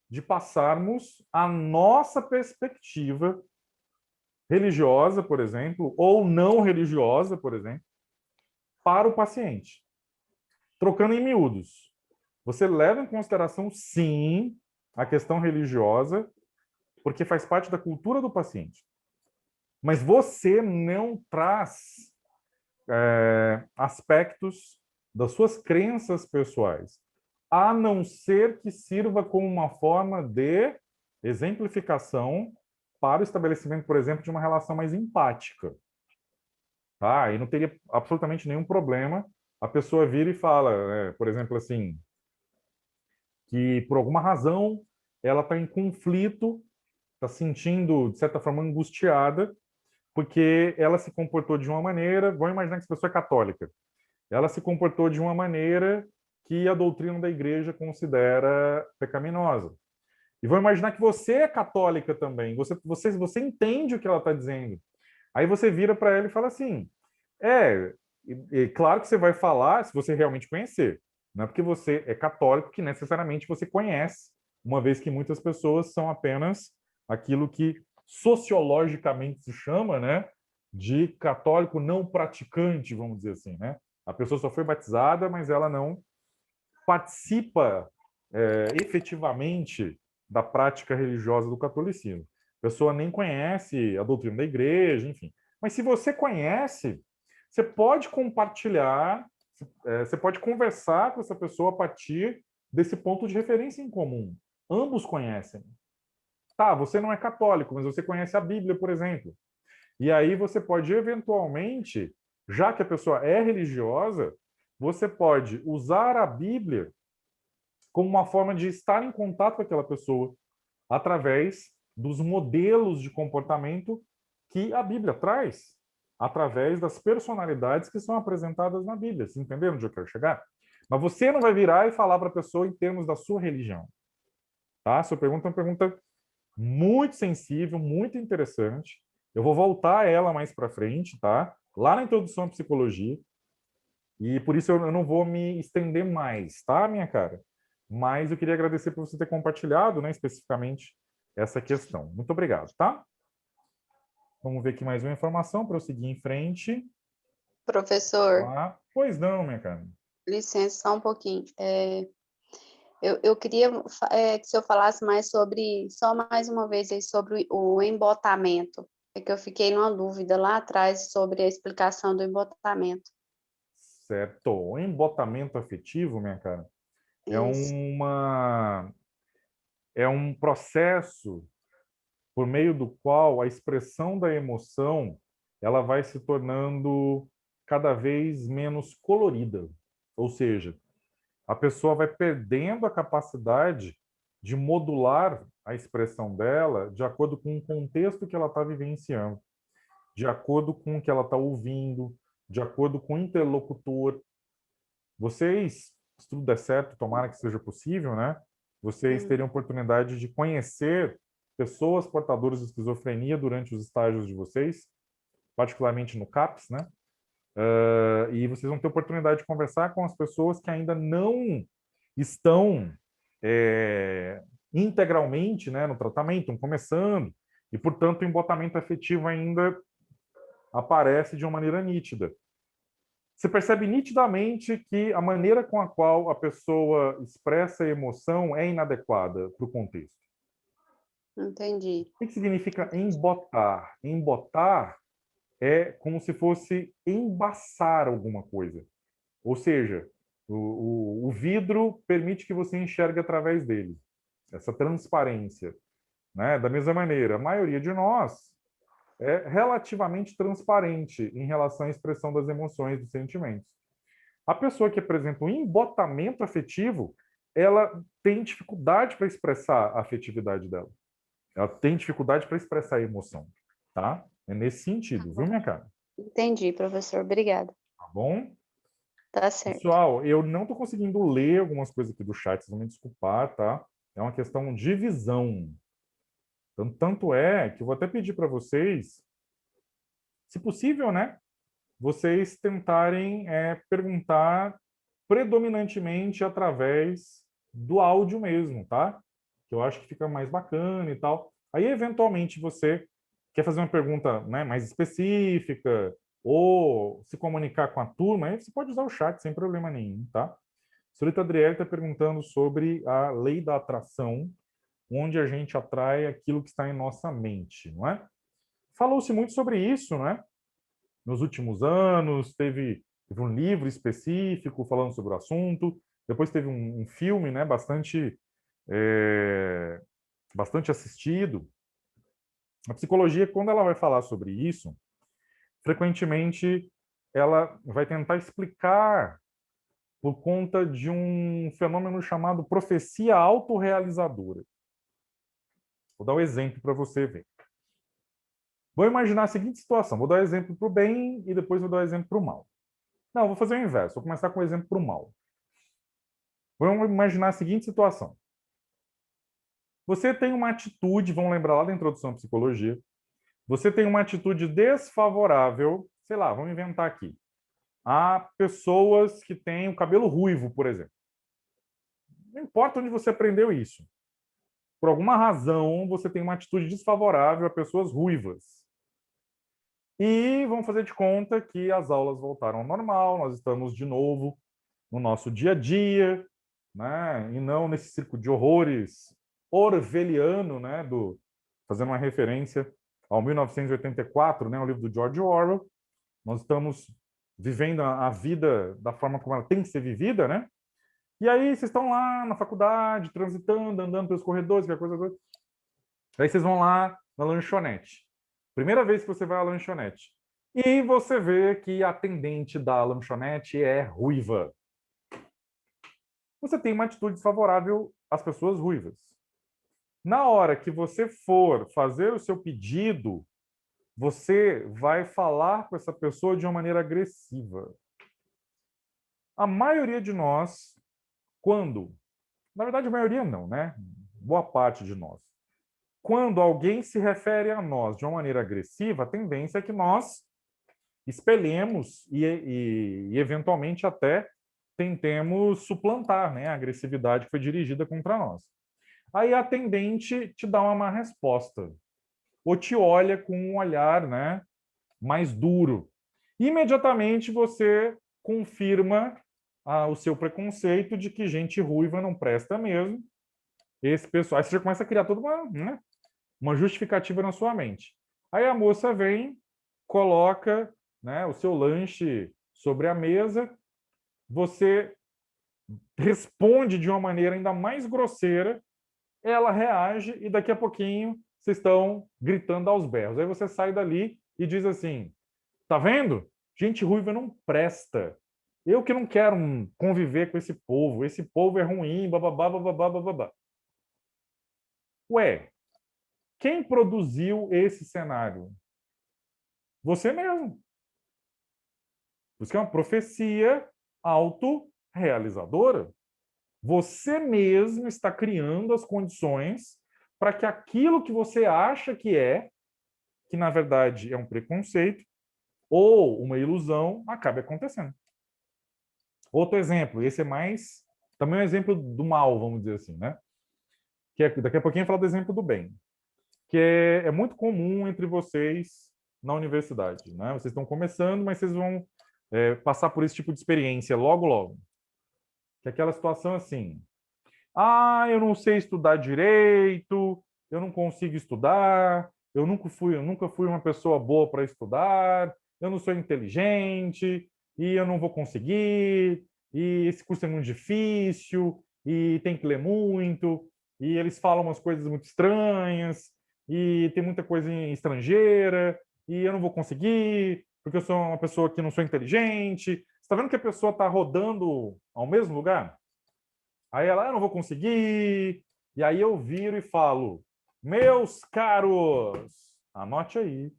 de passarmos a nossa perspectiva religiosa, por exemplo, ou não religiosa, por exemplo, para o paciente. Trocando em miúdos. Você leva em consideração, sim, a questão religiosa, porque faz parte da cultura do paciente. Mas você não traz aspectos das suas crenças pessoais, a não ser que sirva como uma forma de exemplificação para o estabelecimento, por exemplo, de uma relação mais empática. Tá? E não teria absolutamente nenhum problema a pessoa vir e fala, por exemplo, assim, que por alguma razão ela está em conflito, está sentindo, de certa forma, angustiada, porque ela se comportou de uma maneira, vamos imaginar que essa pessoa é católica, ela se comportou de uma maneira que a doutrina da igreja considera pecaminosa. E vamos imaginar que você é católica também, você entende o que ela está dizendo. Aí você vira para ela e fala assim, claro que você vai falar se você realmente conhecer, não é porque você é católico que necessariamente você conhece, uma vez que muitas pessoas são apenas aquilo que sociologicamente se chama, né, de católico não praticante, vamos dizer assim, né? A pessoa só foi batizada, mas ela não participa efetivamente da prática religiosa do catolicismo. A pessoa nem conhece a doutrina da igreja, enfim. Mas se você conhece, você pode compartilhar, você pode conversar com essa pessoa a partir desse ponto de referência em comum. Ambos conhecem. Tá, você não é católico, mas você conhece a Bíblia, por exemplo. E aí você pode, eventualmente, já que a pessoa é religiosa, você pode usar a Bíblia como uma forma de estar em contato com aquela pessoa através dos modelos de comportamento que a Bíblia traz, através das personalidades que são apresentadas na Bíblia. Vocês entenderam onde eu quero chegar? Mas você não vai virar e falar para a pessoa em termos da sua religião. Tá? Sua pergunta é uma pergunta muito sensível, muito interessante. Eu vou voltar a ela mais para frente, tá? Lá na introdução à psicologia. E por isso eu não vou me estender mais, tá, minha cara? Mas eu queria agradecer por você ter compartilhado, né, especificamente essa questão. Muito obrigado, tá? Vamos ver aqui mais uma informação para eu seguir em frente. Professor, Pois não, minha cara. licença só um pouquinho. Eu queria que o senhor falasse mais sobre, só mais uma vez aí, sobre o embotamento. É que eu fiquei numa dúvida lá atrás sobre a explicação do embotamento. Certo. O embotamento afetivo, minha cara, é um processo por meio do qual a expressão da emoção ela vai se tornando cada vez menos colorida. Ou seja, a pessoa vai perdendo a capacidade de modular a expressão dela de acordo com o contexto que ela está vivenciando, de acordo com o que ela está ouvindo, de acordo com o interlocutor. Vocês, se tudo der certo, tomara que seja possível, né? Vocês terem a oportunidade de conhecer pessoas portadoras de esquizofrenia durante os estágios de vocês, particularmente no CAPS, né? E vocês vão ter a oportunidade de conversar com as pessoas que ainda não estão integralmente, né, no tratamento, estão começando, e, portanto, o embotamento afetivo ainda aparece de uma maneira nítida. Você percebe nitidamente que a maneira com a qual a pessoa expressa a emoção é inadequada para o contexto. Entendi. O que significa embotar? Embotar é como se fosse embaçar alguma coisa. Ou seja, o vidro permite que você enxergue através dele. Essa transparência. Né? Da mesma maneira, a maioria de nós é relativamente transparente em relação à expressão das emoções, dos sentimentos. A pessoa que apresenta um embotamento afetivo, ela tem dificuldade para expressar a afetividade dela. Ela tem dificuldade para expressar a emoção, tá? É nesse sentido, viu, minha cara? Entendi, professor. Obrigada. Tá bom? Tá certo. Pessoal, eu não estou conseguindo ler algumas coisas aqui do chat, vocês vão me desculpar, tá? É uma questão de visão. Tanto é que eu vou até pedir para vocês, se possível, né? Vocês tentarem perguntar predominantemente através do áudio mesmo, tá? Que eu acho que fica mais bacana e tal. Aí, eventualmente, você quer fazer uma pergunta, né, mais específica ou se comunicar com a turma, aí você pode usar o chat sem problema nenhum, tá? A senhorita Adriele está perguntando sobre a lei da atração, onde a gente atrai aquilo que está em nossa mente, não é? Falou-se muito sobre isso, não é? Nos últimos anos, teve um livro específico falando sobre o assunto, depois teve um filme, né, bastante assistido. A psicologia, quando ela vai falar sobre isso, frequentemente ela vai tentar explicar por conta de um fenômeno chamado profecia autorrealizadora. Vou dar um exemplo para você ver. Vou imaginar a seguinte situação. Vou dar um exemplo para o bem e depois vou dar um exemplo para o mal. Não, vou fazer o inverso. Vou começar com o exemplo para o mal. Vamos imaginar a seguinte situação. Você tem uma atitude, vamos lembrar lá da introdução à psicologia, você tem uma atitude desfavorável, sei lá, vamos inventar aqui, a pessoas que têm o cabelo ruivo, por exemplo. Não importa onde você aprendeu isso. Por alguma razão, você tem uma atitude desfavorável a pessoas ruivas. E vamos fazer de conta que as aulas voltaram ao normal, nós estamos de novo no nosso dia a dia, né? E não nesse circo de horrores orwelliano, né, fazendo uma referência ao 1984, né, o livro do George Orwell. Nós estamos vivendo a vida da forma como ela tem que ser vivida, né? E aí vocês estão lá na faculdade, transitando, andando pelos corredores, que coisa. Aí vocês vão lá na lanchonete. Primeira vez que você vai à lanchonete. E você vê que a atendente da lanchonete é ruiva. Você tem uma atitude desfavorável às pessoas ruivas. Na hora que você for fazer o seu pedido, você vai falar com essa pessoa de uma maneira agressiva. A maioria de nós, na verdade a maioria não, né? Boa parte de nós. Quando alguém se refere a nós de uma maneira agressiva, a tendência é que nós espelhemos e eventualmente até tentemos suplantar, né, a agressividade que foi dirigida contra nós. Aí a atendente te dá uma má resposta, ou te olha com um olhar, né, mais duro. Imediatamente você confirma o seu preconceito de que gente ruiva não presta mesmo. Esse pessoal, aí você já começa a criar toda uma justificativa na sua mente. Aí a moça vem, coloca, né, o seu lanche sobre a mesa, você responde de uma maneira ainda mais grosseira, ela reage e daqui a pouquinho vocês estão gritando aos berros. Aí você sai dali e diz assim, tá vendo? Gente ruiva não presta. Eu que não quero conviver com esse povo é ruim, bababá, bababá, bababá. Ué, quem produziu esse cenário? Você mesmo. Por isso que é uma profecia autorrealizadora. Você mesmo está criando as condições para que aquilo que você acha que na verdade é um preconceito ou uma ilusão, acabe acontecendo. Outro exemplo, esse é também um exemplo do mal, vamos dizer assim, né? Daqui a pouquinho eu vou falar do exemplo do bem, que é muito comum entre vocês na universidade, né? Vocês estão começando, mas vocês vão passar por esse tipo de experiência logo, logo. Que é aquela situação assim, eu não sei estudar direito, eu não consigo estudar, eu nunca fui uma pessoa boa para estudar, eu não sou inteligente, e eu não vou conseguir, e esse curso é muito difícil, e tem que ler muito, e eles falam umas coisas muito estranhas, e tem muita coisa estrangeira, e eu não vou conseguir, porque eu sou uma pessoa que não sou inteligente. Você está vendo que a pessoa está rodando ao mesmo lugar? Aí ela, eu não vou conseguir. E aí eu viro e falo, meus caros, anote aí,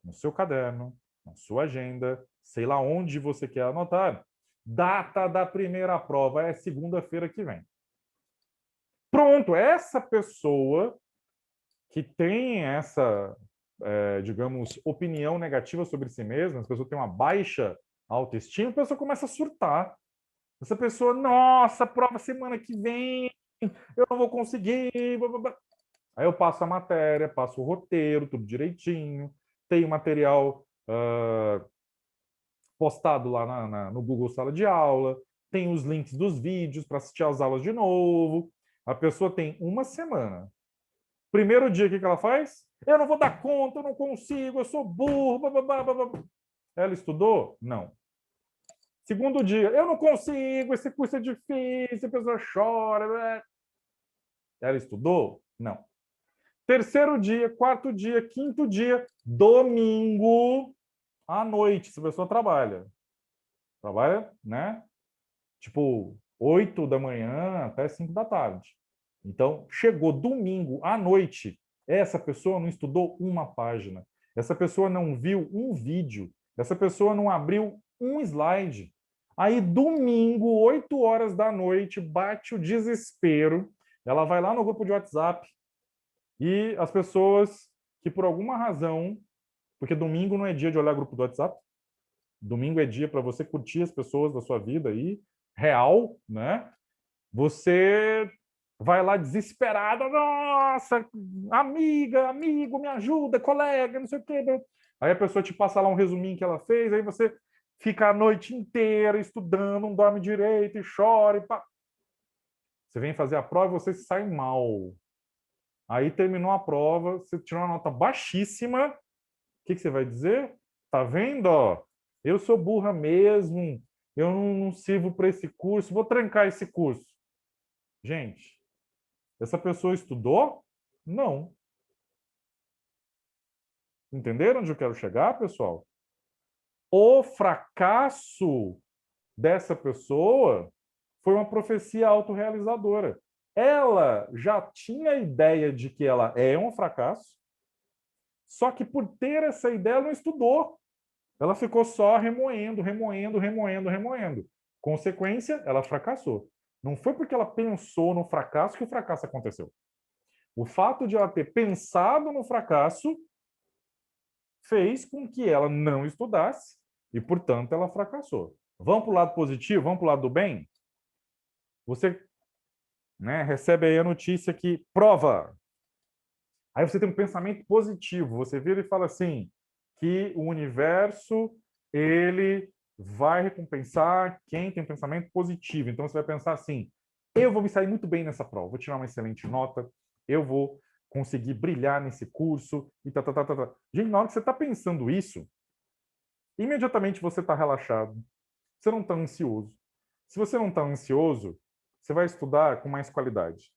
no seu caderno, na sua agenda, sei lá onde você quer anotar, data da primeira prova é segunda-feira que vem. Pronto, essa pessoa que tem essa, digamos, opinião negativa sobre si mesma, essa pessoa tem uma baixa autoestima, a pessoa começa a surtar. Essa pessoa, nossa, prova semana que vem, eu não vou conseguir. Blá, blá, blá. Aí eu passo a matéria, passo o roteiro, tudo direitinho, tem o material postado lá no Google Sala de Aula, tem os links dos vídeos para assistir às aulas de novo. A pessoa tem uma semana. Primeiro dia, o que ela faz? Eu não vou dar conta, eu não consigo, eu sou burro. Blá, blá, blá, blá. Ela estudou? Não. Segundo dia, eu não consigo, esse curso é difícil, a pessoa chora. Ela estudou? Não. Terceiro dia, quarto dia, quinto dia, domingo à noite, se a pessoa trabalha. Trabalha, né? Tipo, 8 da manhã até 5 da tarde. Então, chegou domingo à noite, essa pessoa não estudou uma página, essa pessoa não viu um vídeo, essa pessoa não abriu um slide. Aí, domingo, 8 horas da noite, bate o desespero, ela vai lá no grupo de WhatsApp e as pessoas que, por alguma razão, porque domingo não é dia de olhar grupo do WhatsApp, domingo é dia para você curtir as pessoas da sua vida aí, real, né? Você vai lá desesperada, nossa, amiga, amigo, me ajuda, colega, não sei o quê. Aí a pessoa te passa lá um resuminho que ela fez, aí você fica a noite inteira estudando, não dorme direito e chora. E pá. Você vem fazer a prova e você sai mal. Aí terminou a prova, você tirou uma nota baixíssima, o que você vai dizer? Tá vendo, ó? Eu sou burra mesmo, eu não sirvo para esse curso, vou trancar esse curso. Gente, essa pessoa estudou? Não. Entenderam onde eu quero chegar, pessoal? O fracasso dessa pessoa foi uma profecia autorrealizadora. Ela já tinha a ideia de que ela é um fracasso, só que por ter essa ideia, ela não estudou. Ela ficou só remoendo. Consequência, ela fracassou. Não foi porque ela pensou no fracasso que o fracasso aconteceu. O fato de ela ter pensado no fracasso fez com que ela não estudasse e, portanto, ela fracassou. Vamos para o lado positivo? Vamos para o lado do bem? Você, né, recebe aí a notícia que prova. Aí você tem um pensamento positivo. Você vira e fala assim, que o universo, ele vai recompensar quem tem um pensamento positivo. Então, você vai pensar assim, eu vou me sair muito bem nessa prova, vou tirar uma excelente nota, eu vou conseguir brilhar nesse curso, e tá. Gente, na hora que você está pensando isso, imediatamente você está relaxado, você não está ansioso. Se você não está ansioso, você vai estudar com mais qualidade.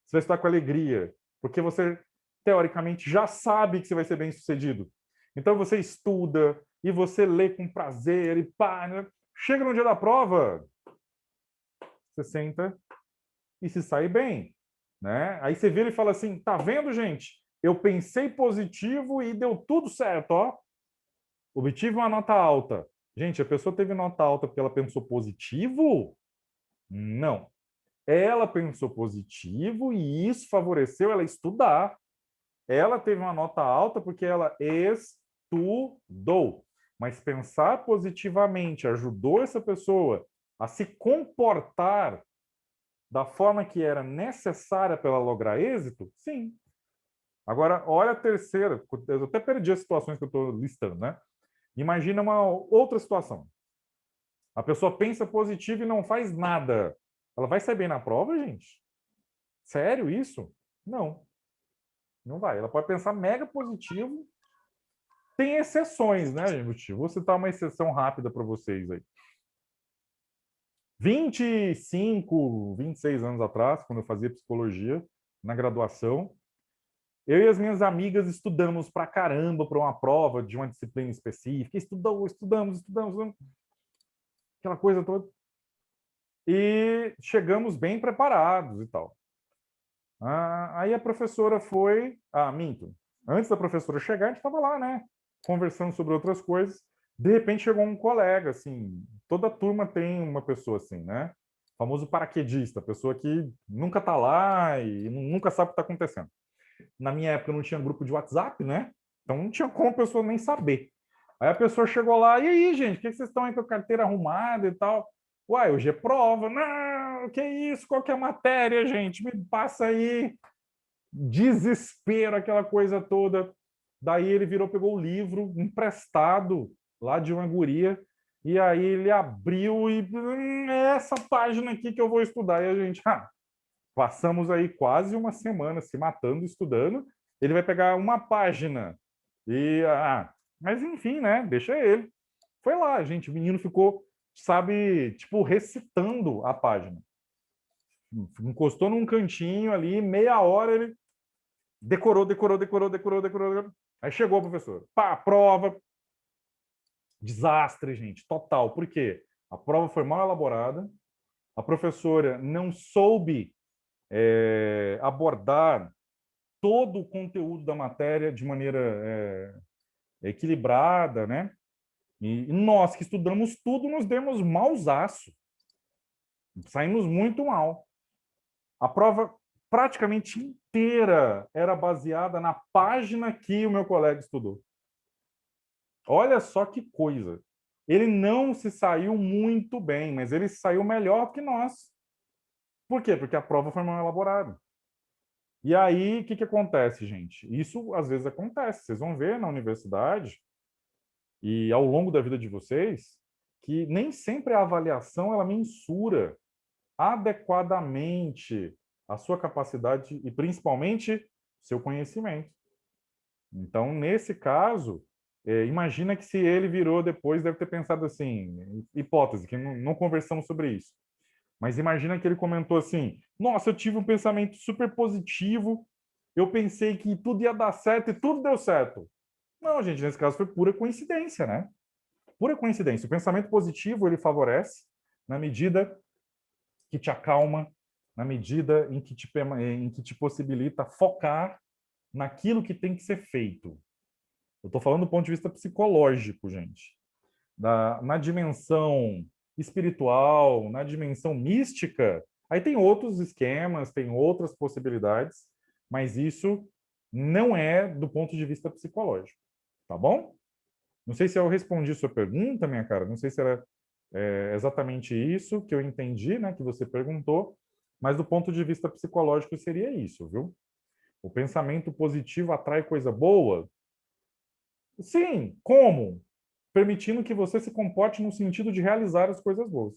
Você vai estudar com alegria, porque você, teoricamente, já sabe que você vai ser bem-sucedido. Então, você estuda e você lê com prazer e pá, né? Chega no dia da prova, você senta e se sai bem, né? Aí você vira e fala assim, tá vendo, gente? Eu pensei positivo e deu tudo certo, ó. Obtive uma nota alta. Gente, a pessoa teve nota alta porque ela pensou positivo? Não. Ela pensou positivo e isso favoreceu ela estudar. Ela teve uma nota alta porque ela estudou. Mas pensar positivamente ajudou essa pessoa a se comportar da forma que era necessária para ela lograr êxito? Sim. Agora, olha a terceira. Eu até perdi as situações que eu estou listando, né? Imagina uma outra situação. A pessoa pensa positivo e não faz nada. Ela vai sair bem na prova, gente? Sério isso? Não. Não vai. Ela pode pensar mega positivo. Tem exceções, né, gente? Vou citar uma exceção rápida para vocês aí. 25, 26 anos atrás, quando eu fazia psicologia na graduação, eu e as minhas amigas estudamos pra caramba para uma prova de uma disciplina específica. Estudamos. Aquela coisa toda. E chegamos bem preparados e tal. Aí a professora foi... minto. Antes da professora chegar, a gente estava lá, né? Conversando sobre outras coisas. De repente chegou um colega, assim... Toda turma tem uma pessoa assim, né? O famoso paraquedista. Pessoa que nunca está lá e nunca sabe o que está acontecendo. Na minha época não tinha grupo de WhatsApp, né? Então não tinha como a pessoa nem saber. Aí a pessoa chegou lá, e aí, gente, o que vocês estão aí com a carteira arrumada e tal? Uai, hoje é prova. Não, que isso? Qual que é a matéria, gente? Me passa aí. Desespero, aquela coisa toda. Daí ele virou, pegou o livro emprestado lá de uma guria, e aí ele abriu e é essa página aqui que eu vou estudar. E a gente, passamos aí quase uma semana se matando, estudando. Ele vai pegar uma página. E, mas enfim, né? Deixa ele. Foi lá, gente. O menino ficou, sabe, tipo, recitando a página. Encostou num cantinho ali, meia hora ele decorou. Aí chegou o professor. Pá, prova. Desastre, gente, total. Por quê? A prova foi mal elaborada. A professora não soube abordar todo o conteúdo da matéria de maneira equilibrada, né? E nós que estudamos tudo nos demos mausaço. Saímos muito mal. A prova praticamente inteira era baseada na página que o meu colega estudou. Olha só que coisa. Ele não se saiu muito bem, mas ele saiu melhor que nós. Por quê? Porque a prova foi mal elaborada. E aí, o que acontece, gente? Isso às vezes acontece. Vocês vão ver na universidade e ao longo da vida de vocês que nem sempre a avaliação ela mensura adequadamente a sua capacidade e principalmente seu conhecimento. Então, nesse caso, imagina que se ele virou depois, deve ter pensado assim, hipótese, que não conversamos sobre isso. Mas imagina que ele comentou assim, nossa, eu tive um pensamento super positivo, eu pensei que tudo ia dar certo e tudo deu certo. Não, gente, nesse caso foi pura coincidência, né? Pura coincidência. O pensamento positivo, ele favorece na medida que te acalma, na medida em que te possibilita focar naquilo que tem que ser feito. Eu estou falando do ponto de vista psicológico, gente. Na dimensão espiritual, na dimensão mística, aí tem outros esquemas, tem outras possibilidades, mas isso não é do ponto de vista psicológico, tá bom? Não sei se eu respondi sua pergunta, minha cara, não sei se era exatamente isso que eu entendi, né, que você perguntou, mas do ponto de vista psicológico seria isso, viu? O pensamento positivo atrai coisa boa? Sim, como? Permitindo que você se comporte no sentido de realizar as coisas boas.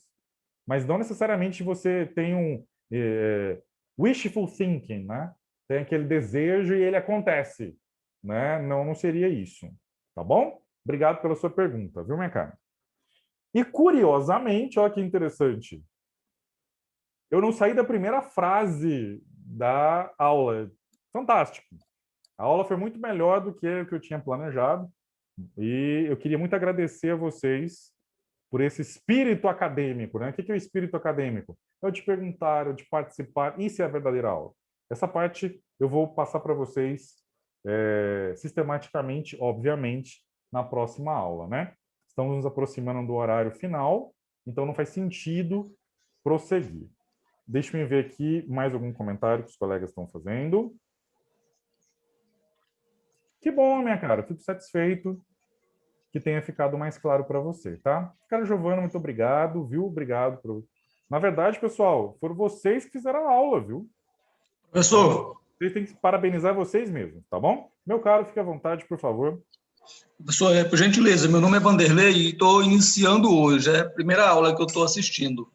Mas não necessariamente você tem um wishful thinking, né? Tem aquele desejo e ele acontece, né? Não seria isso, tá bom? Obrigado pela sua pergunta, viu, minha cara? E curiosamente, olha que interessante, eu não saí da primeira frase da aula. Fantástico. A aula foi muito melhor do que o que eu tinha planejado. E eu queria muito agradecer a vocês por esse espírito acadêmico, né? O que é o espírito acadêmico? É o de perguntar, é o de participar. Isso é a verdadeira aula. Essa parte eu vou passar para vocês sistematicamente, obviamente, na próxima aula, né? Estamos nos aproximando do horário final, então não faz sentido prosseguir. Deixa eu ver aqui mais algum comentário que os colegas estão fazendo. Que bom, minha cara. Fico satisfeito que tenha ficado mais claro para você, tá? Cara, Giovana, muito obrigado, viu? Obrigado. Na verdade, pessoal, foram vocês que fizeram a aula, viu? Professor. Vocês têm que parabenizar vocês mesmos, tá bom? Meu caro, fique à vontade, por favor. Professor, por gentileza, meu nome é Vanderlei e estou iniciando hoje. É a primeira aula que eu estou assistindo.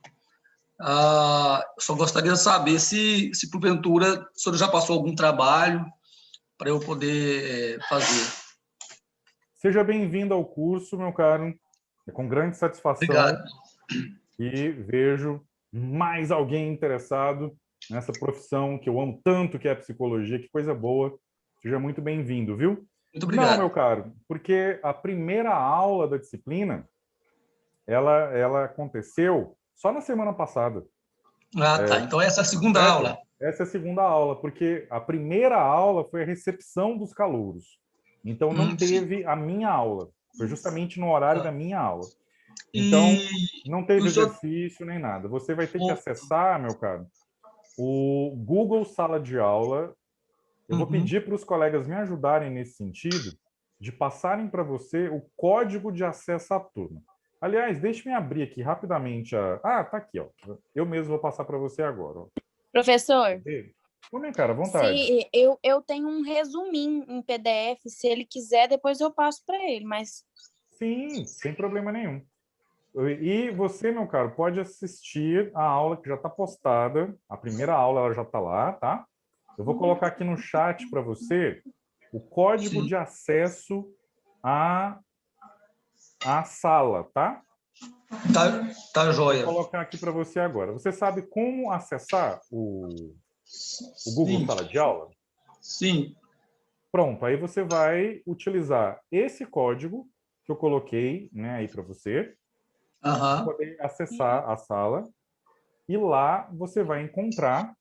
Só gostaria de saber se porventura o senhor já passou algum trabalho para eu poder fazer. Seja bem-vindo ao curso, meu caro. É com grande satisfação Obrigado. que vejo mais alguém interessado nessa profissão que eu amo tanto, que é a psicologia. Que coisa boa. Seja muito bem-vindo, viu? Muito obrigado. Não, meu caro, porque a primeira aula da disciplina, ela aconteceu só na semana passada. Tá. Então essa é a segunda aula. Essa é a segunda aula, porque a primeira aula foi a recepção dos calouros. Então, não teve a minha aula. Foi justamente no horário da minha aula. Então, não teve exercício nem nada. Você vai ter que acessar, meu caro, o Google Sala de Aula. Eu vou pedir para os colegas me ajudarem nesse sentido, de passarem para você o código de acesso à turma. Aliás, deixe-me abrir aqui rapidamente tá aqui, ó. Eu mesmo vou passar para você agora, ó. Professor, minha cara, à vontade. se eu tenho um resuminho em PDF, se ele quiser, depois eu passo para ele, mas... Sim, sem problema nenhum. E você, meu caro, pode assistir a aula que já está postada. A primeira aula ela já está lá, tá? Eu vou colocar aqui no chat para você o código de acesso à sala, tá? Tá joia. Vou colocar aqui para você agora. Você sabe como acessar o Google Sala de Aula? Sim. Pronto, aí você vai utilizar esse código que eu coloquei, né, aí para você, para poder acessar a sala. E lá você vai encontrar